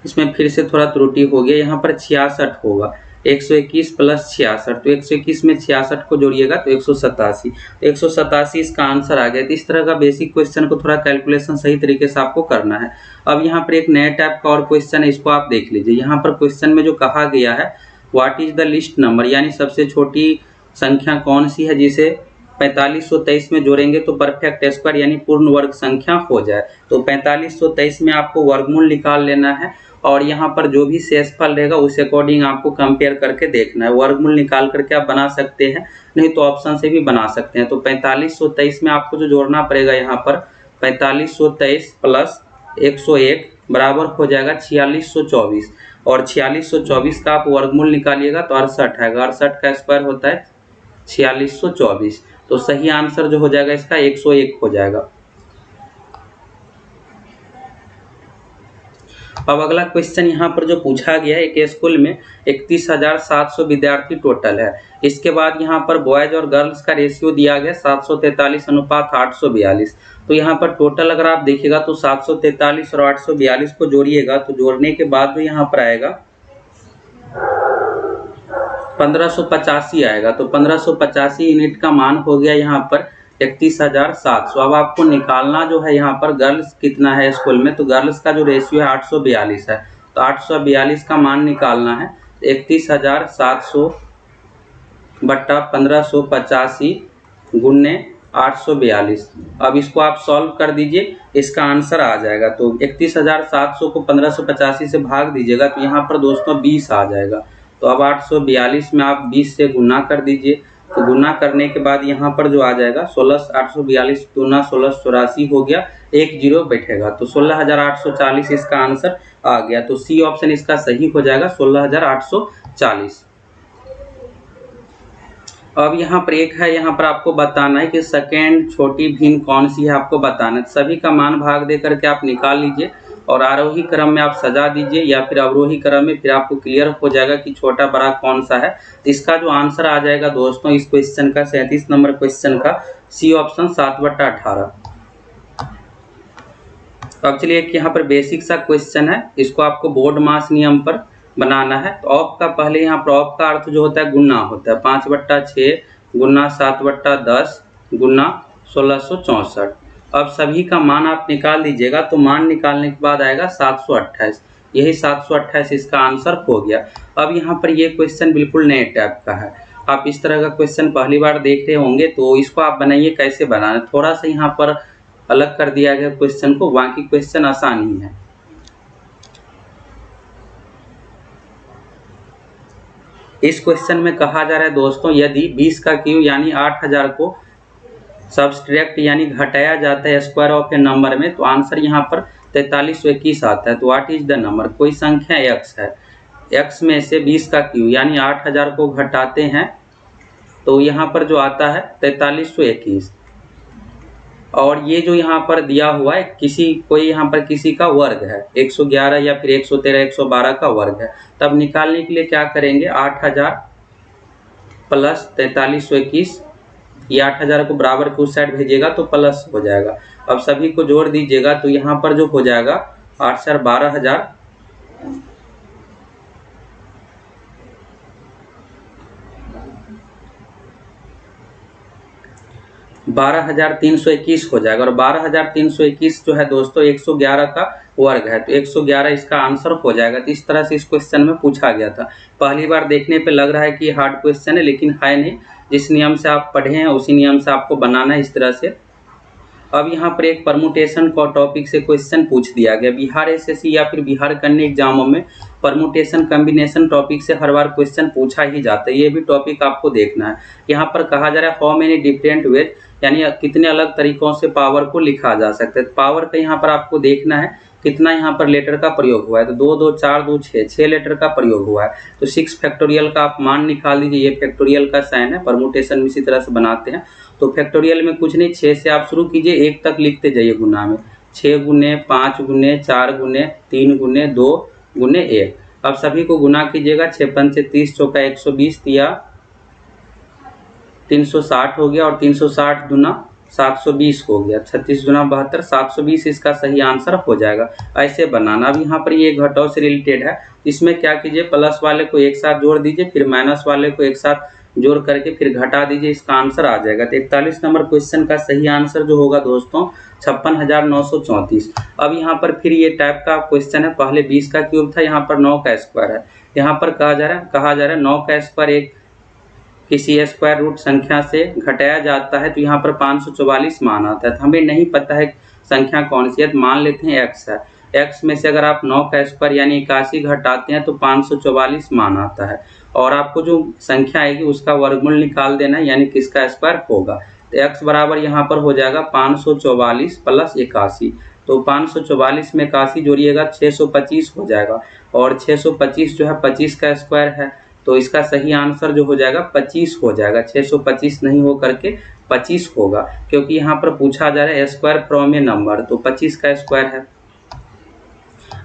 इसमें फिर से थोड़ा त्रुटि हो गया, यहाँ पर 66 होगा, 121 प्लस 66। तो 121 में 66 को जोड़िएगा तो 187। तो 187 इसका आंसर आ गया। तो इस तरह का बेसिक क्वेश्चन को थोड़ा कैलकुलेशन सही तरीके से आपको करना है। अब यहाँ पर एक नया टाइप का और क्वेश्चन है, इसको आप देख लीजिए। यहाँ पर क्वेश्चन में जो कहा गया है what is the list number, यानी सबसे छोटी संख्या कौन सी है जिसे 4523 में जोड़ेंगे तो परफेक्ट स्क्वायर यानी पूर्ण वर्ग संख्या हो जाए। तो 4523 में आपको वर्गमूल निकाल लेना है और यहाँ पर जो भी शेषफल रहेगा उस अकॉर्डिंग आपको कंपेयर करके देखना है। वर्गमूल निकाल करके आप बना सकते हैं, नहीं तो ऑप्शन से भी बना सकते हैं। तो 4523 में आपको जो जोड़ना पड़ेगा यहाँ पर 4523 प्लस 101 बराबर हो जाएगा 4624 और 4624 का आप वर्गमूल निकालिएगा तो 68 आएगा। 68 का स्क्वायर होता है 4624। तो सही आंसर जो हो जाएगा इसका 101 हो जाएगा। अब अगला क्वेश्चन यहाँ पर जो पूछा गया है, एक स्कूल में 31,700 विद्यार्थी टोटल है। इसके बाद यहाँ पर बॉयज और गर्ल्स का रेशियो दिया गया 743 अनुपात 842। तो यहाँ पर टोटल अगर आप देखिएगा तो 743 और 842 को जोड़िएगा, तो जोड़ने के बाद जो यहाँ पर आएगा 1585 आएगा। तो 1585 यूनिट का मान हो गया यहाँ पर 31,700। अब आपको निकालना जो है यहाँ पर गर्ल्स कितना है स्कूल में, तो गर्ल्स का जो रेशियो है 842 है। तो 842 का मान निकालना है 31,700 बट्टा 1585 गुणे 842। अब इसको आप सॉल्व कर दीजिए, इसका आंसर आ जाएगा। तो 31,700 को 1585 से भाग दीजिएगा तो यहाँ पर दोस्तों 20 आ जाएगा। तो अब 842 में आप 20 से गुना कर दीजिए, तो गुना करने के बाद यहाँ पर जो आ जाएगा 842 दूना 1684 हो गया, 1 जीरो बैठेगा। तो 16,840 इसका आंसर आ गया। तो सी ऑप्शन इसका सही हो जाएगा 16,840। अब यहाँ पर एक है, यहाँ पर आपको बताना है कि सेकेंड छोटी भिन्न कौन सी है, आपको बताना है। सभी का मान भाग दे करके आप निकाल लीजिए और आरोही क्रम में आप सजा दीजिए या फिर अवरोही क्रम में, फिर आपको क्लियर हो जाएगा कि छोटा बड़ा कौन सा है। तो इसका जो आंसर आ जाएगा दोस्तों इस क्वेश्चन का 37 नंबर क्वेश्चन का सी ऑप्शन 7/18। अब चलिए एक यहाँ पर बेसिक सा क्वेश्चन है, इसको आपको बोर्ड मास नियम पर बनाना है। तो ऑफ का पहले यहाँ पर ऑफ का अर्थ जो होता है गुना होता है, 5/6 गुना 7/10 गुना 1664। अब सभी का मान आप निकाल दीजिएगा, तो मान निकालने के बाद आएगा 728। यही 728 इसका आंसर हो गया। अब यहाँ पर ये क्वेश्चन बिल्कुल नए टाइप का है, आप इस तरह का क्वेश्चन पहली बार देख रहे होंगे। तो इसको आप बनाइए, कैसे बनाना, थोड़ा सा यहाँ पर अलग कर दिया गया क्वेश्चन को, बाकी क्वेश्चन आसान ही है। इस क्वेश्चन में कहा जा रहा है दोस्तों, यदि 20 का क्यूब यानी 8000 को सब्सट्रैक्ट यानी घटाया जाता है स्क्वायर ऑफ ए नंबर में, तो आंसर यहाँ पर 4321 आता है। तो व्हाट इज द नंबर, कोई संख्या x है, x में से 20 का क्यूब यानी 8000 को घटाते हैं तो यहाँ पर जो आता है 4321। और ये जो यहाँ पर दिया हुआ है कोई यहाँ पर किसी का वर्ग है 111 या फिर 113 112 का वर्ग है। तब निकालने के लिए क्या करेंगे, 8000 प्लस 4321, ये 8000 को बराबर के उस साइड भेजिएगा तो प्लस हो जाएगा। अब सभी को जोड़ दीजिएगा तो यहाँ पर जो हो जाएगा 8 4 12,000 12,000 12,321 हो जाएगा। और 12,321 जो है दोस्तों 111 का वर्ग है, तो 111 इसका आंसर हो जाएगा। तो इस तरह से इस क्वेश्चन में पूछा गया था। पहली बार देखने पे लग रहा है कि हार्ड क्वेश्चन है, लेकिन है नहीं। जिस नियम से आप पढ़े हैं उसी नियम से आपको बनाना है इस तरह से। अब यहाँ पर एक परमुटेशन का टॉपिक से क्वेश्चन पूछ दिया गया। बिहार एसएससी या फिर बिहार कन्या एग्जामों में परमुटेशन कॉम्बिनेशन टॉपिक से हर बार क्वेश्चन पूछा ही जाता है। ये भी टॉपिक आपको देखना है। यहाँ पर कहा जा रहा है हाउ मेनी डिफरेंट वेज, यानी कितने अलग तरीकों से पावर को लिखा जा सकता है। पावर का यहाँ पर आपको देखना है कितना यहाँ पर लेटर का प्रयोग हुआ है। तो 2 2 4 2 6 लेटर का प्रयोग हुआ है। तो 6 फैक्टोरियल का आप मान निकाल दीजिए। ये फैक्टोरियल का साइन है, परमुटेशन में इसी तरह से बनाते हैं। तो फैक्टोरियल में कुछ नहीं, 6 से आप शुरू कीजिए, 1 तक लिखते जाइए गुना में। 6 गुने 5 गुने 4 गुने 3 गुने 2 गुने 1। अब सभी को गुना कीजिएगा। 6 पंचे 30, चौका 120 दिया 360 हो गया, और 360 दुना 720 हो गया। 36 दुना 72, 720 इसका सही आंसर हो जाएगा। ऐसे बनाना। अब यहाँ पर ये घटाव से रिलेटेड है। इसमें क्या कीजिए, प्लस वाले को एक साथ जोड़ दीजिए, फिर माइनस वाले को एक साथ जोड़ करके फिर घटा दीजिए, इसका आंसर आ जाएगा। तो 41 नंबर क्वेश्चन का सही आंसर जो होगा दोस्तों 56,934। अब यहाँ पर फिर ये टाइप का क्वेश्चन है। पहले 20 का क्यूब था, यहाँ पर 9 का स्क्वायर है। यहाँ पर कहा जा रहा है 9 का स्क्वायर एक किसी स्क्वायर रूट संख्या से घटाया जाता है, तो यहाँ पर 544 मान आता है। तो हमें नहीं पता है संख्या कौन सी है, तो मान लेते हैं x है। x में से अगर आप 9 का स्क्वायर यानी 81 घटाते हैं तो 544 मान आता है। और आपको जो संख्या आएगी उसका वर्गमूल निकाल देना है, यानी किसका स्क्वायर होगा। तो x बराबर यहाँ पर हो जाएगा 544 प्लस 81। तो 544 में 81 जोड़िएगा 625 हो जाएगा। और 625 जो है 25 का स्क्वायर है, तो इसका सही आंसर जो हो जाएगा 25 हो जाएगा। 625 नहीं हो करके 25 होगा, क्योंकि यहाँ पर पूछा जा रहा है स्क्वायर फ्रॉम ए नंबर, तो 25 का स्क्वायर है।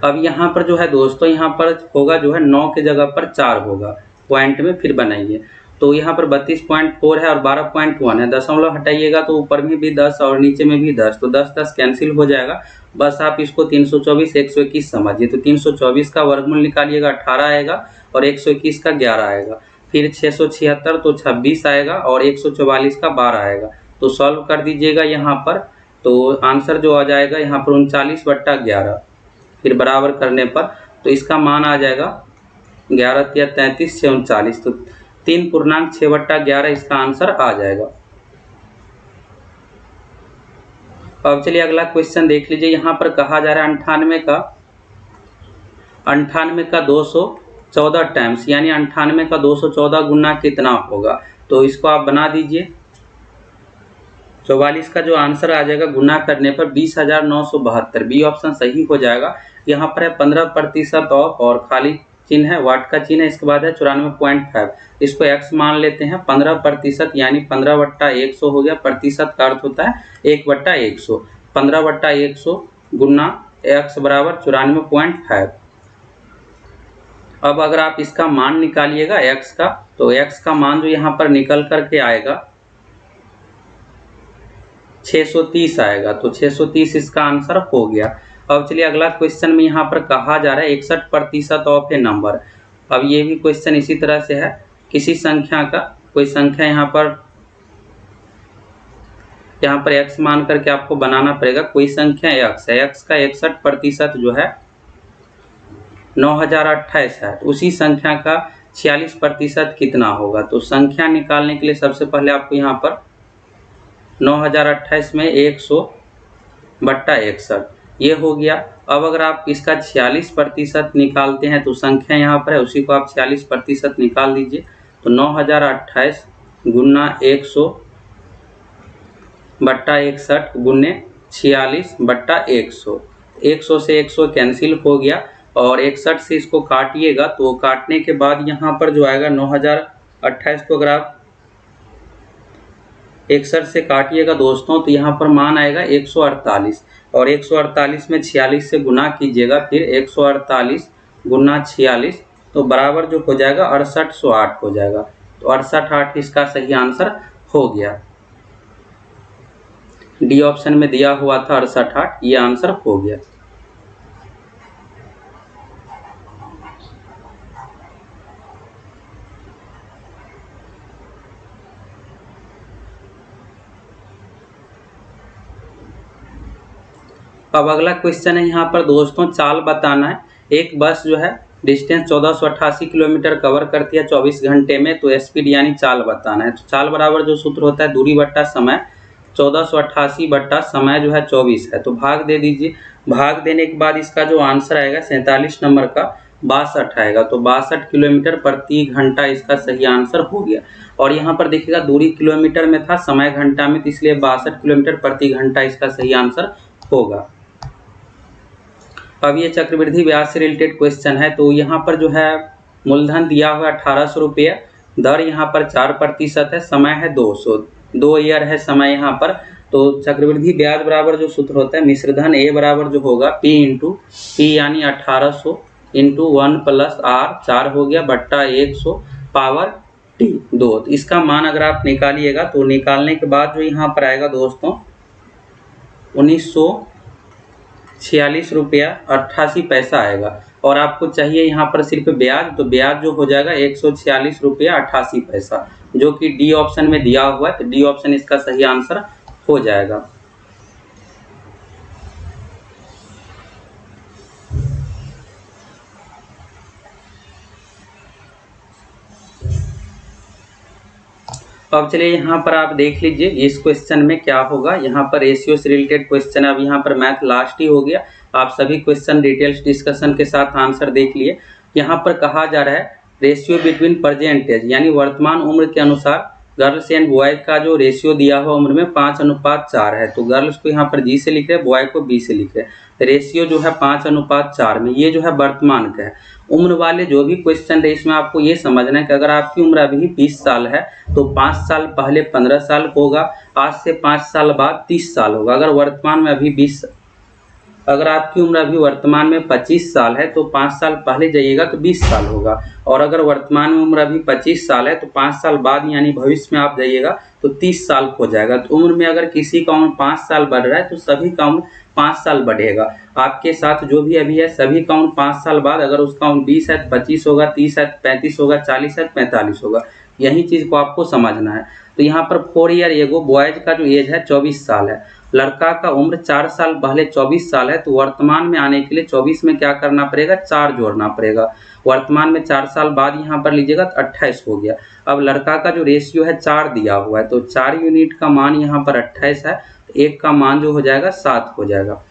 अब यहाँ पर जो है दोस्तों यहाँ पर होगा जो है 9 के जगह पर 4 होगा। पॉइंट में फिर बनाइए। तो यहाँ पर 32.4 है और 12.1 है। दशमलव हटाइएगा तो ऊपर में भी 10 और नीचे में भी 10, तो 10 10 कैंसिल हो जाएगा। बस आप इसको 324 121 समझिए। तो 324 का वर्गमूल निकालिएगा 18 आएगा, और 121 का 11 आएगा। फिर 676 तो 26 आएगा, और 144 का 12 आएगा। तो सॉल्व कर दीजिएगा यहाँ पर। तो आंसर जो आ जाएगा यहाँ पर 39/11। फिर बराबर करने पर तो इसका मान आ जाएगा 11 या 33 6 39। तो 3.6/11 इसका आंसर आ जाएगा। अब चलिए अगला क्वेश्चन देख लीजिए। यहाँ पर कहा जा रहा है 98 का 214 टाइम्स, यानी 98 का 214 गुना कितना होगा। तो इसको आप बना दीजिए। 44 का जो आंसर आ जाएगा गुना करने पर 20,972। बी ऑप्शन सही हो जाएगा। यहाँ पर है 15% ऑफ और खाली चिन्ह है, वाट का चिन्ह है। इसके बाद है 94.5। इसको x मान लेते हैं। 15% यानी 15/100 हो गया। प्रतिशत का अर्थ होता है 1/100। 15/100 गुना x बराबर 94.5। अब अगर आप इसका मान निकालिएगा x का, तो x का मान जो यहाँ पर निकल करके आएगा 630 आएगा। तो 630 इसका आंसर हो गया। अब चलिए अगला क्वेश्चन में यहाँ पर कहा जा रहा है 61% ऑफ ए नंबर। अब ये भी क्वेश्चन इसी तरह से है। किसी संख्या का कोई संख्या यहाँ पर x मान करके आपको बनाना पड़ेगा। कोई संख्या x है, x का 61% जो है 9028 है। तो उसी संख्या का 46% कितना होगा। तो संख्या निकालने के लिए सबसे पहले आपको यहाँ पर 9028 में 100/61 ये हो गया। अब अगर आप इसका 46% निकालते हैं तो संख्या यहाँ पर है, उसी को आप 46% निकाल दीजिए। तो 9028 गुना 100/61 गुने 46/100। 100 से 100 कैंसिल हो गया, और 61 से इसको काटिएगा तो काटने के बाद यहाँ पर जो आएगा 9028 को अगर आप 61 से काटिएगा दोस्तों तो यहाँ पर मान आएगा 148, और 148 में 46 से गुना कीजिएगा। फिर 148 गुना 46 तो बराबर जो हो जाएगा 6808 हो जाएगा। तो 6808 इसका सही आंसर हो गया। डी ऑप्शन में दिया हुआ था 6808, ये आंसर हो गया। अब अगला क्वेश्चन है यहाँ पर दोस्तों चाल बताना है। एक बस जो है डिस्टेंस 1488 किलोमीटर कवर करती है 24 घंटे में, तो स्पीड यानी चाल बताना है। तो चाल बराबर जो सूत्र होता है दूरी बट्टा समय, 1488 बट्टा समय जो है 24 है, तो भाग दे दीजिए। भाग देने के बाद इसका जो आंसर आएगा 47 नंबर का 62 आएगा, तो 62 किलोमीटर प्रति घंटा इसका सही आंसर हो गया। और यहाँ पर देखिएगा दूरी किलोमीटर में था, समय घंटा में, तो इसलिए 62 किलोमीटर प्रति घंटा इसका सही आंसर होगा। अब ये चक्रवृद्धि ब्याज से रिलेटेड क्वेश्चन है। तो यहाँ पर जो है मूलधन दिया हुआ 1800 रुपये, दर यहाँ पर 4% है, समय है 200, 2 ईयर है समय यहाँ पर। तो चक्रवृद्धि ब्याज बराबर जो सूत्र होता है मिश्रधन ए बराबर जो होगा P इंटू पी यानी 1800 इंटू 1 प्लस R 4 हो गया बट्टा 100 पावर T 2। तो इसका मान अगर आप निकालिएगा तो निकालने के बाद जो यहाँ पर आएगा दोस्तों 1946 रुपया 88 पैसा आएगा। और आपको चाहिए यहाँ पर सिर्फ ब्याज, तो ब्याज जो हो जाएगा 146 रुपया 88 पैसा, जो कि डी ऑप्शन में दिया हुआ है, तो डी ऑप्शन इसका सही आंसर हो जाएगा। अब चलिए यहाँ पर आप देख लीजिए इस क्वेश्चन में क्या होगा। यहाँ पर रेशियो से रिलेटेड क्वेश्चन है। अब यहाँ पर मैथ लास्ट ही हो गया, आप सभी क्वेश्चन डिटेल्स डिस्कशन के साथ आंसर देख लिए। यहाँ पर कहा जा रहा है रेशियो बिटवीन परसेंटेज यानी वर्तमान उम्र के अनुसार गर्ल्स एंड बॉय का जो रेशियो दिया हुआ उम्र में 5:4 है। तो गर्ल्स को यहाँ पर G से लिख रहे हैं, बॉय को B से लिख रहे हैं। रेशियो जो है 5:4 में, ये जो है वर्तमान का है। उम्र वाले जो भी क्वेश्चन है इसमें आपको ये समझना है कि अगर आपकी उम्र अभी 20 साल है तो 5 साल पहले 15 साल होगा, आज से 5 साल बाद 30 साल होगा। अगर वर्तमान में अभी अगर आपकी उम्र अभी वर्तमान में 25 साल है तो 5 साल पहले जाइएगा तो 20 साल होगा। और अगर वर्तमान में उम्र अभी 25 साल है तो 5 साल बाद यानी भविष्य में आप जाइएगा तो 30 साल हो जाएगा। तो उम्र में अगर किसी का उम्र 5 साल बढ़ रहा है तो सभी का उम्र 5 साल बढ़ेगा। आपके साथ जो भी अभी है सभी का उम्र 5 साल बाद, अगर उसका उम्र 20 है तो 25 होगा, 30 है तो 35 होगा, 40 है तो 45 होगा। यही चीज़ को आपको समझना है। तो यहाँ पर 4 ईयर एगो बॉयज का जो एज है 24 साल है, लड़का का उम्र 4 साल पहले 24 साल है। तो वर्तमान में आने के लिए 24 में क्या करना पड़ेगा, 4 जोड़ना पड़ेगा। वर्तमान में 4 साल बाद यहाँ पर लीजिएगा तो 28 हो गया। अब लड़का का जो रेशियो है 4 दिया हुआ है, तो 4 यूनिट का मान यहाँ पर 28 है, एक का मान जो हो जाएगा 7 हो जाएगा।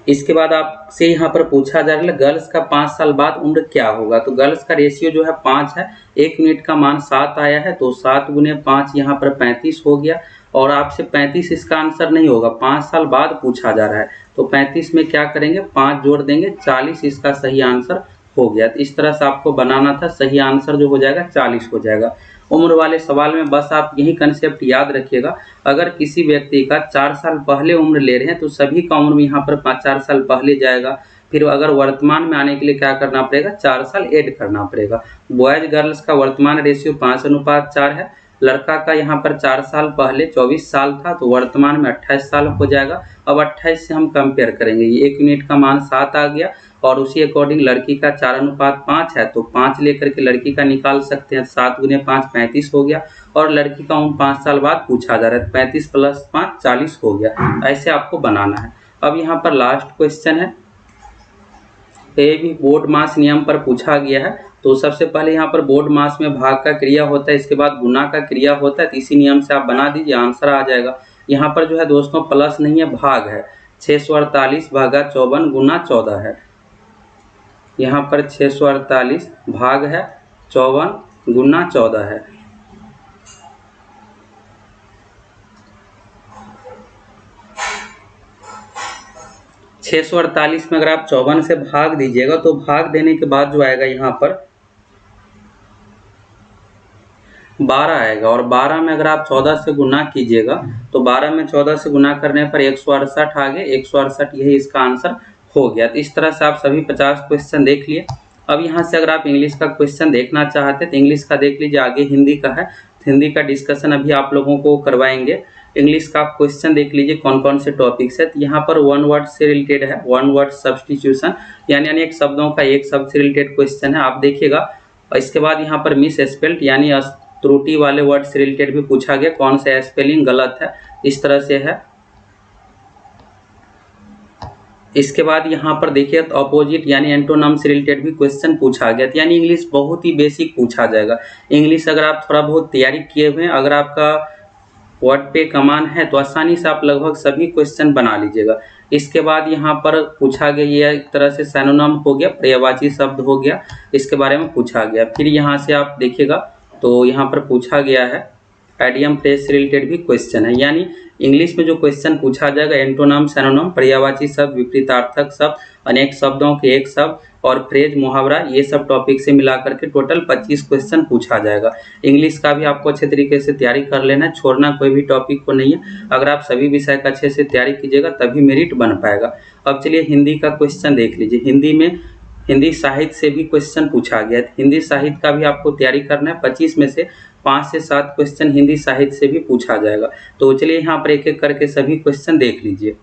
इसके बाद आपसे यहाँ पर पूछा जा रहा है गर्ल्स का 5 साल बाद उम्र क्या होगा। तो गर्ल्स का रेशियो जो है 5 है, 1 यूनिट का मान 7 आया है, तो 7 गुने 5 यहाँ पर 35 हो गया। और आपसे 35 इसका आंसर नहीं होगा, 5 साल बाद पूछा जा रहा है, तो 35 में क्या करेंगे 5 जोड़ देंगे, 40 इसका सही आंसर हो गया। तो इस तरह से आपको बनाना था, सही आंसर जो हो जाएगा 40 हो जाएगा। उम्र वाले सवाल में बस आप यही कंसेप्ट याद रखिएगा, अगर किसी व्यक्ति का 4 साल पहले उम्र ले रहे हैं तो सभी का उम्र यहाँ पर 4 साल पहले जाएगा। फिर अगर वर्तमान में आने के लिए क्या करना पड़ेगा, 4 साल ऐड करना पड़ेगा। बॉयज गर्ल्स का वर्तमान रेशियो 5:4 है, लड़का का यहाँ पर 4 साल पहले 24 साल था, तो वर्तमान में 28 साल हो जाएगा। अब 28 से हम कंपेयर करेंगे, ये 1 यूनिट का मान 7 आ गया, और उसी अकॉर्डिंग लड़की का 4:5 है, तो 5 लेकर के लड़की का निकाल सकते हैं। 7 गुने 5 35 हो गया, और लड़की का उम्र 5 साल बाद पूछा जा रहा है, 35 + 5 40 हो गया। ऐसे आपको बनाना है। अब यहाँ पर लास्ट क्वेश्चन है, ये भी बोर्ड मास नियम पर पूछा गया है। तो सबसे पहले यहाँ पर बोर्ड मास में भाग का क्रिया होता है, इसके बाद गुना का क्रिया होता है, तो इसी नियम से आप बना दीजिए, आंसर आ जाएगा। यहाँ पर जो है दोस्तों प्लस नहीं है, भाग है। 648 भागा 54 गुना 14 है। यहाँ पर 648 भाग है 54 गुना 14 है। छः 648 में अगर आप 54 से भाग दीजिएगा तो भाग देने के बाद जो आएगा यहाँ पर 12 आएगा, और 12 में अगर आप 14 से गुना कीजिएगा तो 12 में 14 से गुना करने पर 168 आ गए, 168 यही इसका आंसर हो गया। तो इस तरह से आप सभी 50 क्वेश्चन देख लिए। अब यहाँ से अगर आप इंग्लिश का क्वेश्चन देखना चाहते हैं तो इंग्लिश का देख लीजिए, आगे हिंदी का है, हिंदी का डिस्कशन अभी आप लोगों को करवाएंगे। इंग्लिश का आप क्वेश्चन देख लीजिए कौन कौन से टॉपिक्स है। तो यहाँ पर 1 वर्ड से रिलेटेड है, 1 वर्ड सब्स्टिट्यूशन, यानी अनेक शब्दों का एक शब्द से रिलेटेड क्वेश्चन है, आप देखिएगा। और इसके बाद यहाँ पर मिस स्पेल्ड यानी त्रुटि वाले वर्ड से रिलेटेड भी पूछा गया, कौन सा स्पेलिंग गलत है, इस तरह से है। इसके बाद यहाँ पर देखिए तो अपोजिट यानी एंटोनम से रिलेटेड भी क्वेश्चन पूछा गया, यानी इंग्लिश बहुत ही बेसिक पूछा जाएगा। इंग्लिश अगर आप थोड़ा बहुत तैयारी किए हुए हैं, अगर आपका वर्ड पे कमान है तो आसानी से आप लगभग सभी क्वेश्चन बना लीजिएगा। इसके बाद यहाँ पर पूछा गया, ये एक तरह से सिनोनिम हो गया, पर्यायवाची शब्द हो गया, इसके बारे में पूछा गया। फिर यहाँ से आप देखिएगा तो यहाँ पर पूछा गया है एडियम फ्रेज से रिलेटेड भी क्वेश्चन है, यानी इंग्लिश में जो क्वेश्चन पूछा जाएगा एंटोनम, सिनोनिम, पर्यायवाची शब्द, विपरीतार्थक शब्द, अनेक शब्दों के एक शब्द और फ्रेज, मुहावरा, ये सब टॉपिक से मिलाकर के टोटल 25 क्वेश्चन पूछा जाएगा। इंग्लिश का भी आपको अच्छे तरीके से तैयारी कर लेना है, छोड़ना कोई भी टॉपिक को नहीं है। अगर आप सभी विषय का अच्छे से तैयारी कीजिएगा तभी मेरिट बन पाएगा। अब चलिए हिंदी का क्वेश्चन देख लीजिए। हिंदी में हिंदी साहित्य से भी क्वेश्चन पूछा गया है, हिंदी साहित्य का भी आपको तैयारी करना है। 25 में से 5 से 7 क्वेश्चन हिंदी साहित्य से भी पूछा जाएगा। तो चलिए यहाँ पर एक एक करके सभी क्वेश्चन देख लीजिए।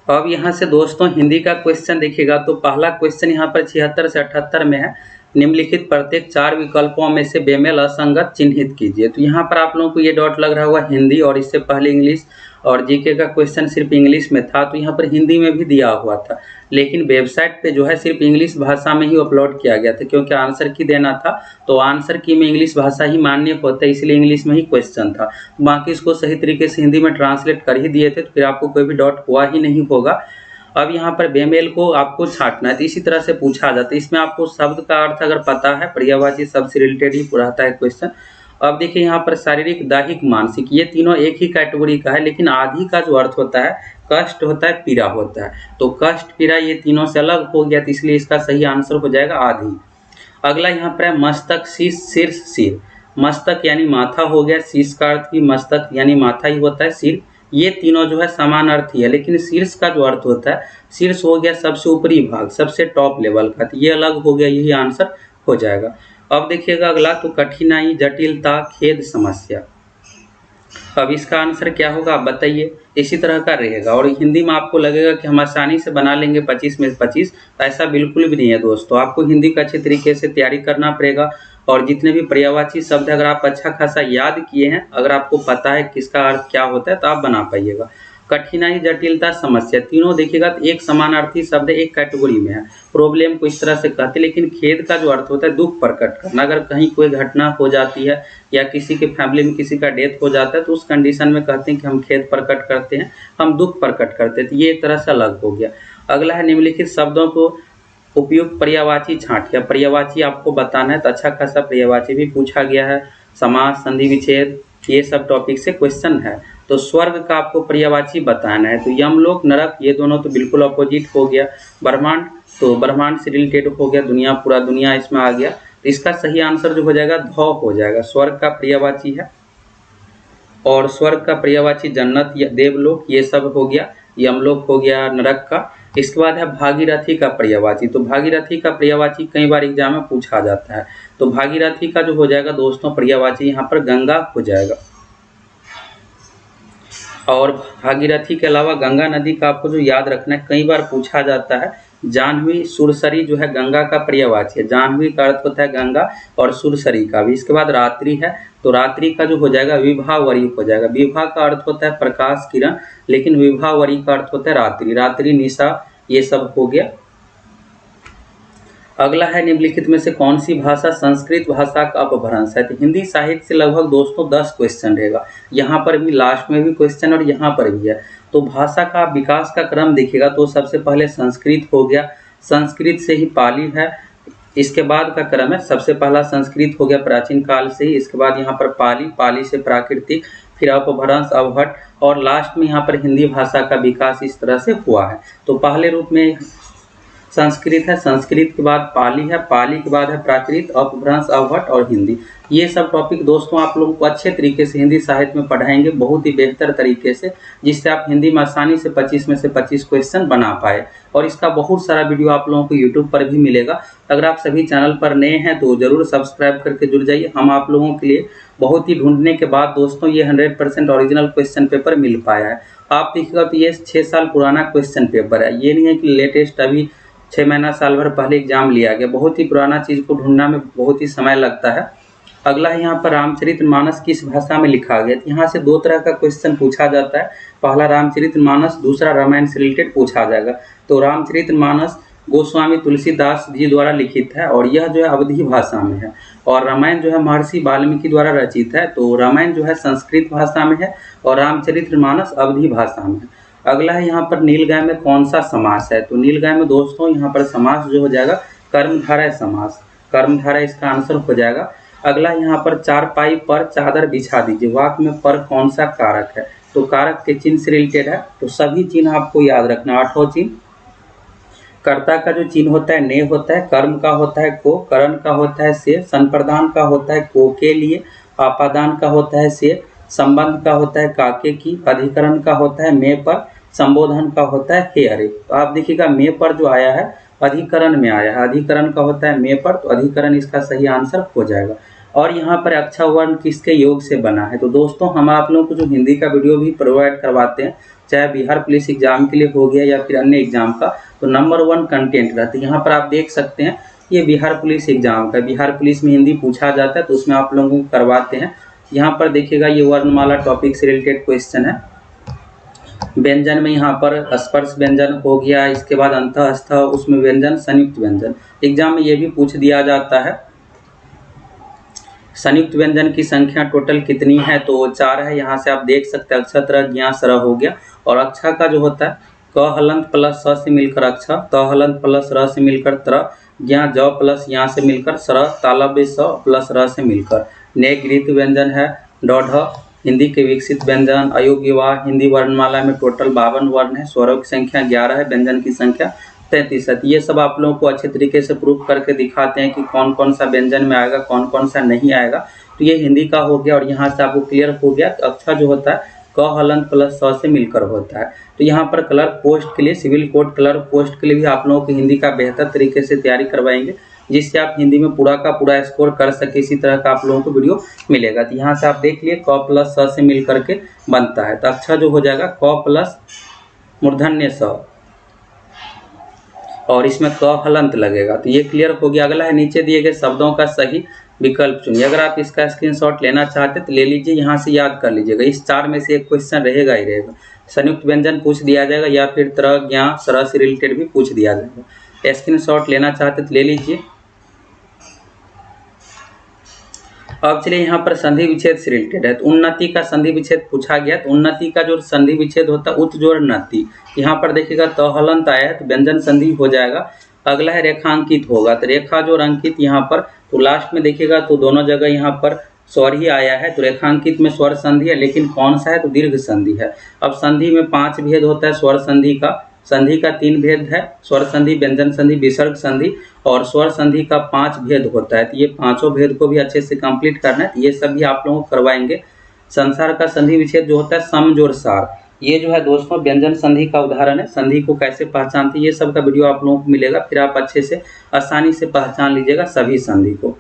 अब यहाँ से दोस्तों हिंदी का क्वेश्चन देखिएगा तो पहला क्वेश्चन यहाँ पर 76 से 78 में है। निम्नलिखित प्रत्येक 4 विकल्पों में से बेमेल असंगत चिन्हित कीजिए। तो यहाँ पर आप लोगों को ये डॉट लग रहा होगा हिंदी, और इससे पहले इंग्लिश, और जीके का क्वेश्चन सिर्फ इंग्लिश में था तो यहाँ पर हिंदी में भी दिया हुआ था, लेकिन वेबसाइट पे जो है सिर्फ इंग्लिश भाषा में ही अपलोड किया गया था, क्योंकि आंसर की देना था तो आंसर की में इंग्लिश भाषा ही मान्य होता है, इसलिए इंग्लिश में ही क्वेश्चन था। बाकी इसको सही तरीके से हिंदी में ट्रांसलेट कर ही दिए थे, तो फिर आपको कोई भी डाउट हुआ ही नहीं होगा। अब यहाँ पर बेमेल को आपको छांटना है, तो इसी तरह से पूछा जाता है। इसमें आपको शब्द का अर्थ अगर पता है, पर्यायवाची शब्द से रिलेटेड ही रहता है क्वेश्चन। अब देखिए यहाँ पर शारीरिक, दैहिक, मानसिक, ये तीनों एक ही कैटेगरी का है, लेकिन आदि का जो अर्थ होता है कष्ट होता है, पीड़ा होता है। तो कष्ट, पीड़ा ये तीनों से अलग हो गया, तो इसलिए इसका सही आंसर हो जाएगा आदि। अगला यहाँ पर है मस्तक, शीश, शीर्ष, सिर। मस्तक यानी माथा हो गया, शीश का अर्थ भी मस्तक यानी माथा ही होता है, सिर, ये तीनों जो है समान अर्थ ही है, लेकिन शीर्ष का जो अर्थ होता है, शीर्ष हो गया सबसे ऊपरी भाग, सबसे टॉप लेवल का, तो ये अलग हो गया, यही आंसर हो जाएगा। अब देखिएगा अगला, तो कठिनाई, जटिलता, खेद, समस्या। अब इसका आंसर क्या होगा आप बताइए। इसी तरह का रहेगा, और हिंदी में आपको लगेगा कि हम आसानी से बना लेंगे 25 में 25, ऐसा बिल्कुल भी नहीं है दोस्तों। आपको हिंदी का अच्छे तरीके से तैयारी करना पड़ेगा, और जितने भी पर्यायवाची शब्द अगर आप अच्छा खासा याद किए हैं, अगर आपको पता है किसका अर्थ क्या होता है, तो आप बना पाइएगा। कठिनाई, जटिलता, समस्या, तीनों देखिएगा तो एक समानार्थी शब्द एक कैटेगरी में है। प्रॉब्लम को इस तरह से कहते हैं, लेकिन खेद का जो अर्थ होता है दुख प्रकट करना। अगर कहीं कोई घटना हो जाती है या किसी के फैमिली में किसी का डेथ हो जाता है, तो उस कंडीशन में कहते हैं कि हम खेद प्रकट करते हैं, हम दुख प्रकट करते हैं, तो ये एक तरह से अलग हो गया। अगला है निम्नलिखित शब्दों को उपयुक्त पर्यायवाची छांट, या पर्यायवाची आपको बताना है, तो अच्छा खासा पर्यायवाची भी पूछा गया है। समास, संधि विच्छेद, ये सब टॉपिक से क्वेश्चन है। तो स्वर्ग का आपको पर्यायवाची बताना है, तो यमलोक, नरक, ये दोनों तो बिल्कुल अपोजिट हो गया। ब्रह्मांड, तो ब्रह्मांड से रिलेटेड हो गया, दुनिया, पूरा दुनिया इसमें आ गया, तो इसका सही आंसर जो हो जाएगा ध हो जाएगा। स्वर्ग का पर्यायवाची है, और स्वर्ग का पर्यायवाची जन्नत या देवलोक, ये सब हो गया। यमलोक हो गया नरक का। इसके बाद है भागीरथी का पर्यायवाची, तो भागीरथी का पर्यायवाची कई बार एग्जाम में पूछा जाता है, तो भागीरथी का जो हो जाएगा दोस्तों पर्यायवाची यहाँ पर गंगा हो जाएगा। और भागीरथी के अलावा गंगा नदी का आपको जो याद रखना है, कई बार पूछा जाता है। जाह्नवी, सुरसरी जो है गंगा का पर्यायवाची है, जाह्नवी का अर्थ होता है गंगा, और सुरसरी का भी। इसके बाद रात्रि है, तो रात्रि का जो हो जाएगा विभावरी हो जाएगा। विभा का अर्थ होता है प्रकाश, किरण, लेकिन विभावरी का अर्थ होता है रात्रि, रात्रि, निशा, ये सब हो गया। अगला है निम्नलिखित में से कौन सी भाषा संस्कृत भाषा का अपभ्रंश है। तो हिंदी साहित्य से लगभग दोस्तों 10 क्वेश्चन रहेगा, यहाँ पर भी लास्ट में भी क्वेश्चन और यहाँ पर भी है। तो भाषा का विकास का क्रम देखिएगा तो सबसे पहले संस्कृत हो गया, संस्कृत से ही पाली है, इसके बाद का क्रम है, सबसे पहला संस्कृत हो गया प्राचीन काल से ही, इसके बाद यहाँ पर पाली, पाली से प्राकृतिक, फिर अपभ्रंश, अवहट, और लास्ट में यहाँ पर हिंदी भाषा का विकास इस तरह से हुआ है। तो पहले रूप में संस्कृत है, संस्कृत के बाद पाली है, पाली के बाद है प्राकृत, अपभ्रंश, अवहट और हिंदी। ये सब टॉपिक दोस्तों आप लोगों को अच्छे तरीके से हिंदी साहित्य में पढ़ाएंगे, बहुत ही बेहतर तरीके से, जिससे आप हिंदी में आसानी से 25 में से 25 क्वेश्चन बना पाए। और इसका बहुत सारा वीडियो आप लोगों को यूट्यूब पर भी मिलेगा। अगर आप सभी चैनल पर नए हैं तो ज़रूर सब्सक्राइब करके जुड़ जाइए। हम आप लोगों के लिए बहुत ही ढूंढने के बाद दोस्तों ये 100% ओरिजिनल क्वेश्चन पेपर मिल पाया है। आप देखिएगा तो ये 6 साल पुराना क्वेश्चन पेपर है, ये नहीं है कि लेटेस्ट अभी 6 महीना साल भर पहले एग्जाम लिया गया। बहुत ही पुराना चीज़ को ढूंढना में बहुत ही समय लगता है, अगला है यहाँ पर रामचरितमानस किस भाषा में लिखा गया। तो यहाँ से दो तरह का क्वेश्चन पूछा जाता है, पहला रामचरितमानस, दूसरा रामायण से रिलेटेड पूछा जाएगा। तो रामचरितमानस गोस्वामी तुलसीदास जी द्वारा लिखित है और यह जो है अवधी भाषा में है, और रामायण जो है महर्षि वाल्मीकि द्वारा रचित है। तो रामायण जो है संस्कृत भाषा में है और रामचरितमानस अवधी भाषा में है। अगला है यहाँ पर नीलगाय में कौन सा समास है। तो नीलगाय में दोस्तों यहाँ पर समास जो हो जाएगा कर्मधारय समास, कर्मधारय इसका आंसर हो जाएगा। अगला यहाँ पर चारपाई पर चादर बिछा दीजिए, वाक्य में पर कौन सा कारक है। तो कारक के चिन्ह से रिलेटेड है, तो सभी चिन्ह आपको याद रखना, 8 चिन्ह। कर्ता का जो चिन्ह होता है ने होता है, कर्म का होता है को, करण का होता है से, संप्रदान का होता है को के लिए, आपादान का होता है से, संबंध का होता है काके की, अधिकरण का होता है में पर, संबोधन का होता है हे अरे। तो आप देखिएगा में पर जो आया है अधिकरण में आया है, अधिकरण का होता है में पर, तो अधिकरण इसका सही आंसर हो जाएगा। और यहाँ पर अक्षर वर्ण किसके योग से बना है। तो दोस्तों हम आप लोगों को जो हिंदी का वीडियो भी प्रोवाइड करवाते हैं, चाहे बिहार पुलिस एग्जाम के लिए हो गया या फिर अन्य एग्जाम का, तो नंबर 1 कंटेंट रहता है। यहाँ पर आप देख सकते हैं ये बिहार पुलिस एग्जाम का, बिहार पुलिस में हिंदी पूछा जाता है तो उसमें आप लोगों को करवाते हैं। यहाँ पर देखिएगा ये वर्णमाला टॉपिक से रिलेटेड क्वेश्चन है। व्यंजन में यहाँ पर स्पर्श व्यंजन हो गया, इसके बाद अंतः स्थ, उसमें व्यंजन संयुक्त व्यंजन, एग्जाम में ये भी पूछ दिया जाता है। संयुक्त व्यंजन की संख्या टोटल कितनी है। तो 4 है। यहाँ से आप देख सकते हैं अक्षर तरह ज्ञा सर हो गया, और अक्षा का जो होता है क हलंत प्लस स से मिलकर अक्षा, त हलंत प्लस र से मिलकर त्र, ज्ञा ज प्लस यहाँ से मिलकर सर, तालव्य स प्लस र से मिलकर ने। गृहीत व्यंजन है ड ढ, हिंदी के विकसित व्यंजन अयोग्य वा, हिंदी वर्णमाला में टोटल 52 वर्ण है, स्वरों की संख्या 11 है, व्यंजन की संख्या 33 है। ये सब आप लोगों को अच्छे तरीके से प्रूफ करके दिखाते हैं कि कौन कौन सा व्यंजन में आएगा, कौन कौन सा नहीं आएगा। तो ये हिंदी का हो गया, और यहाँ से आपको क्लियर हो गया कि अक्षर जो होता है क हलंत प्लस स से मिलकर होता है। तो यहाँ पर कलर पोस्ट के लिए, सिविल कोड कलर पोस्ट के लिए भी आप लोगों को हिंदी का बेहतर तरीके से तैयारी करवाएंगे, जिससे आप हिंदी में पूरा का पूरा स्कोर कर सके। इसी तरह का आप लोगों को वीडियो मिलेगा। तो यहाँ से आप देख लिए क प्लस स से मिल करके बनता है, तो अक्षर जो हो जाएगा क प्लस मूर्धन्य स, और इसमें क हलंत लगेगा। तो ये क्लियर हो गया। अगला है नीचे दिए गए शब्दों का सही विकल्प चुनिए। अगर आप इसका स्क्रीनशॉट लेना चाहते तो ले लीजिए, यहाँ से याद कर लीजिएगा। इस 4 में से एक क्वेश्चन रहेगा ही रहेगा। संयुक्त व्यंजन पूछ दिया जाएगा या फिर त्र ज्ञा सर से रिलेटेड भी पूछ दिया जाएगा। स्क्रीनशॉट लेना चाहते तो ले लीजिए। अब चलिए यहाँ पर संधि विच्छेद से रिलेटेड है। तो उन्नति का संधि विच्छेद पूछा गया। तो उन्नति का जो संधि विच्छेद होता है उत जोड़ नति, यहाँ पर देखिएगा तो हलंत आया है तो व्यंजन संधि हो जाएगा। अगला है रेखांकित होगा। तो रेखा जो अंकित यहाँ पर, तो लास्ट में देखिएगा तो दोनों जगह यहाँ पर स्वर ही आया है। तो रेखांकित में स्वर संधि है, लेकिन कौन सा है तो दीर्घ संधि है। अब संधि में 5 भेद होता है स्वर संधि का। संधि का 3 भेद है, स्वर संधि, व्यंजन संधि, विसर्ग संधि, और स्वर संधि का 5 भेद होता है। तो ये 5 भेद को भी अच्छे से कंप्लीट करना है। ये सब भी आप लोगों को करवाएंगे। संसार का संधि विच्छेद जो होता है समजोड़ सार, ये जो है दोस्तों व्यंजन संधि का उदाहरण है। संधि को कैसे पहचानते हैं ये सब का वीडियो आप लोगों को मिलेगा, फिर आप अच्छे से आसानी से पहचान लीजिएगा सभी संधि को।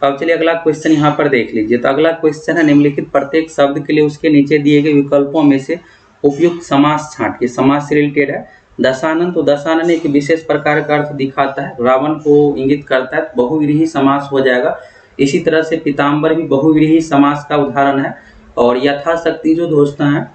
अब चलिए अगला क्वेश्चन यहाँ पर देख लीजिए। तो अगला क्वेश्चन है निम्नलिखित प्रत्येक शब्द के लिए उसके नीचे दिए गए विकल्पों में से उपयुक्त समास छांटिए। समास से रिलेटेड है। दशानन, तो दशानन एक विशेष प्रकार का अर्थ दिखाता है, रावण को इंगित करता है, बहुव्रीहि समास हो जाएगा। इसी तरह से पीताम्बर भी बहुव्रीहि समास का उदाहरण है। और यथाशक्ति जो दोस्तों हैं,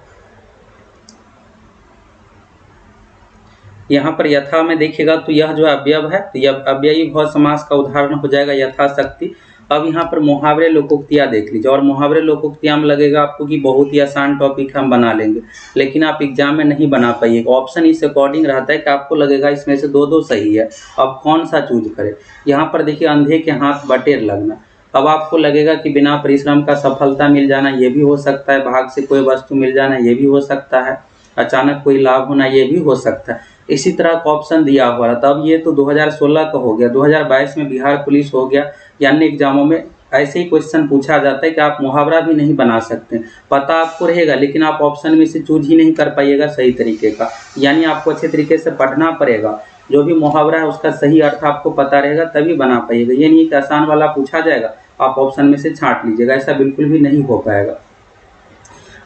यहाँ पर यथा में देखिएगा तो यह जो अवयव है, तो यह अव्ययी भव समास का उदाहरण हो जाएगा यथाशक्ति। अब यहाँ पर मुहावरे लोकोक्तियाँ देख लीजिए। और मुहावरे लोकोक्तियाँ में लगेगा आपको कि बहुत ही आसान टॉपिक हम बना लेंगे, लेकिन आप एग्जाम में नहीं बना पाइएगा। ऑप्शन इस अकॉर्डिंग रहता है कि आपको लगेगा इसमें से 2-2 सही है, अब कौन सा चूज करें। यहाँ पर देखिए अंधे के हाथ बटेर लगना। अब आपको लगेगा कि बिना परिश्रम का सफलता मिल जाना, ये भी हो सकता है। भाग से कोई वस्तु मिल जाना, ये भी हो सकता है। अचानक कोई लाभ होना, ये भी हो सकता है। इसी तरह का ऑप्शन दिया हुआ था। तब ये तो 2016 का हो गया। 2022 में बिहार पुलिस हो गया, या अन्य एग्जामों में ऐसे ही क्वेश्चन पूछा जाता है कि आप मुहावरा भी नहीं बना सकते। पता आपको रहेगा, लेकिन आप ऑप्शन में से चूज ही नहीं कर पाइएगा सही तरीके का। यानी आपको अच्छे तरीके से पढ़ना पड़ेगा। जो भी मुहावरा है उसका सही अर्थ आपको पता रहेगा, तभी बना पाइएगा। ये नहीं कि आसान वाला पूछा जाएगा आप ऑप्शन में से छांट लीजिएगा, ऐसा बिल्कुल भी नहीं हो पाएगा।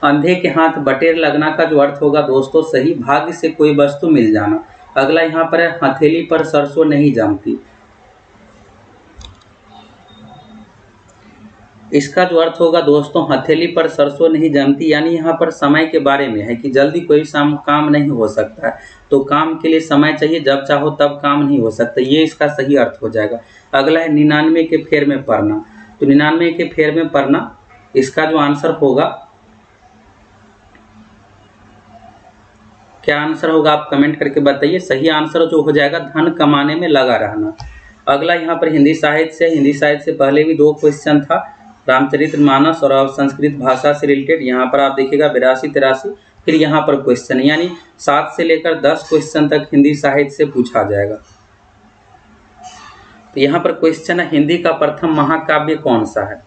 अंधे के हाथ बटेर लगना का जो अर्थ होगा दोस्तों सही, भाग्य से कोई वस्तु मिल जाना। अगला यहाँ पर है हथेली पर सरसों नहीं जमती। इसका जो अर्थ होगा दोस्तों, हथेली पर सरसों नहीं जमती, यानी यहाँ पर समय के बारे में है कि जल्दी कोई काम नहीं हो सकता है, तो काम के लिए समय चाहिए, जब चाहो तब काम नहीं हो सकता, ये इसका सही अर्थ हो जाएगा। अगला है 99 के फेर में पड़ना, तो 99 के फेर में पड़ना, इसका जो आंसर होगा, क्या आंसर होगा आप कमेंट करके बताइए। सही आंसर जो हो जाएगा धन कमाने में लगा रहना। अगला यहाँ पर हिंदी साहित्य से, हिंदी साहित्य से पहले भी 2 क्वेश्चन था, रामचरितमानस और अब संस्कृत भाषा से रिलेटेड। यहाँ पर आप देखिएगा 82-83, फिर यहाँ पर क्वेश्चन, यानी 7 से लेकर 10 क्वेश्चन तक हिंदी साहित्य से पूछा जाएगा। तो यहाँ पर क्वेश्चन है, हिंदी का प्रथम महाकाव्य कौन सा है?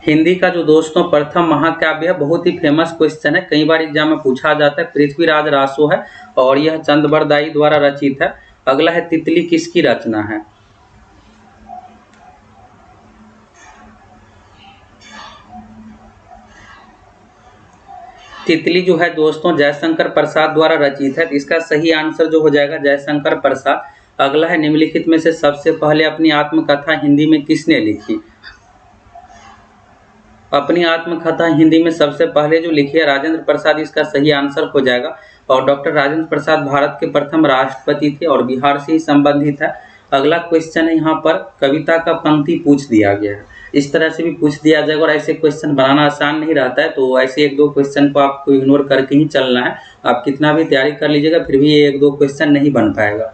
हिंदी का जो दोस्तों प्रथम महाकाव्य है, बहुत ही फेमस क्वेश्चन है, कई बार एग्जाम में पूछा जाता है, पृथ्वीराज रासो है और यह चंद्रबरदाई द्वारा रचित है। अगला है तितली किसकी रचना है? तितली जो है दोस्तों जयशंकर प्रसाद द्वारा रचित है, इसका सही आंसर जो हो जाएगा जयशंकर प्रसाद। अगला है निम्नलिखित में से सबसे पहले अपनी आत्मकथा हिंदी में किसने लिखी? अपनी आत्मकथा हिंदी में सबसे पहले जो लिखी है राजेंद्र प्रसाद, इसका सही आंसर हो जाएगा। और डॉक्टर राजेंद्र प्रसाद भारत के प्रथम राष्ट्रपति थे और बिहार से ही संबंधित है। अगला क्वेश्चन है, यहाँ पर कविता का पंक्ति पूछ दिया गया है, इस तरह से भी पूछ दिया जाएगा और ऐसे क्वेश्चन बनाना आसान नहीं रहता है, तो ऐसे 1-2 क्वेश्चन को आपको इग्नोर करके ही चलना है। आप कितना भी तैयारी कर लीजिएगा फिर भी ये 1-2 क्वेश्चन नहीं बन पाएगा।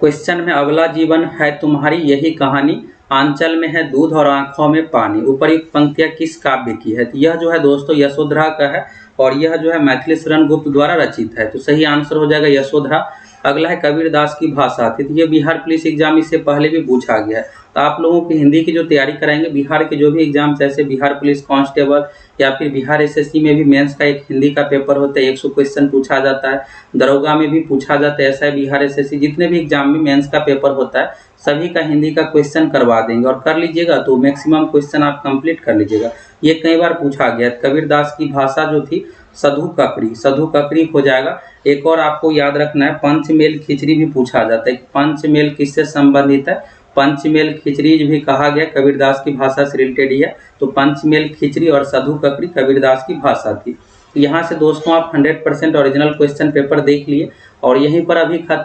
क्वेश्चन में अगला जीवन है तुम्हारी यही कहानी, आंचल में है दूध और आंखों में पानी, उपयुक्त पंक्तियां किस काव्य की है? तो यह जो है दोस्तों यशोधरा का है और यह जो है मैथिली शरण गुप्त द्वारा रचित है, तो सही आंसर हो जाएगा यशोधरा। अगला है कबीरदास की भाषा थी, तो ये बिहार पुलिस एग्जाम इससे पहले भी पूछा गया है। तो आप लोगों की हिंदी की जो तैयारी कराएंगे, बिहार के जो भी एग्जाम जैसे बिहार पुलिस कांस्टेबल या फिर बिहार एसएससी में भी मेंस का एक हिंदी का पेपर होता है, 100 क्वेश्चन पूछा जाता है, दरोगा में भी पूछा जाता है, ऐसा है बिहार एसएससी जितने भी एग्जाम में मेंस का पेपर होता है सभी का हिंदी का क्वेश्चन करवा देंगे और कर लीजिएगा तो मैक्सिमम क्वेश्चन आप कंप्लीट कर लीजिएगा। ये कई बार पूछा गया। कबीरदास की भाषा जो थी सधु ककरी हो जाएगा। एक और आपको याद रखना है, पंचमेल खिचड़ी भी पूछा जाता है। पंचमेल किससे संबंधित है? पंचमेल खिचड़ी भी कहा गया कबीरदास की भाषा से रिलेटेड ही है, तो पंचमेल खिचड़ी और सधु ककरी कबीरदास की भाषा थी। यहाँ से दोस्तों आप 100% ओरिजिनल क्वेश्चन पेपर देख लिए और यहीं पर अभी खत्म।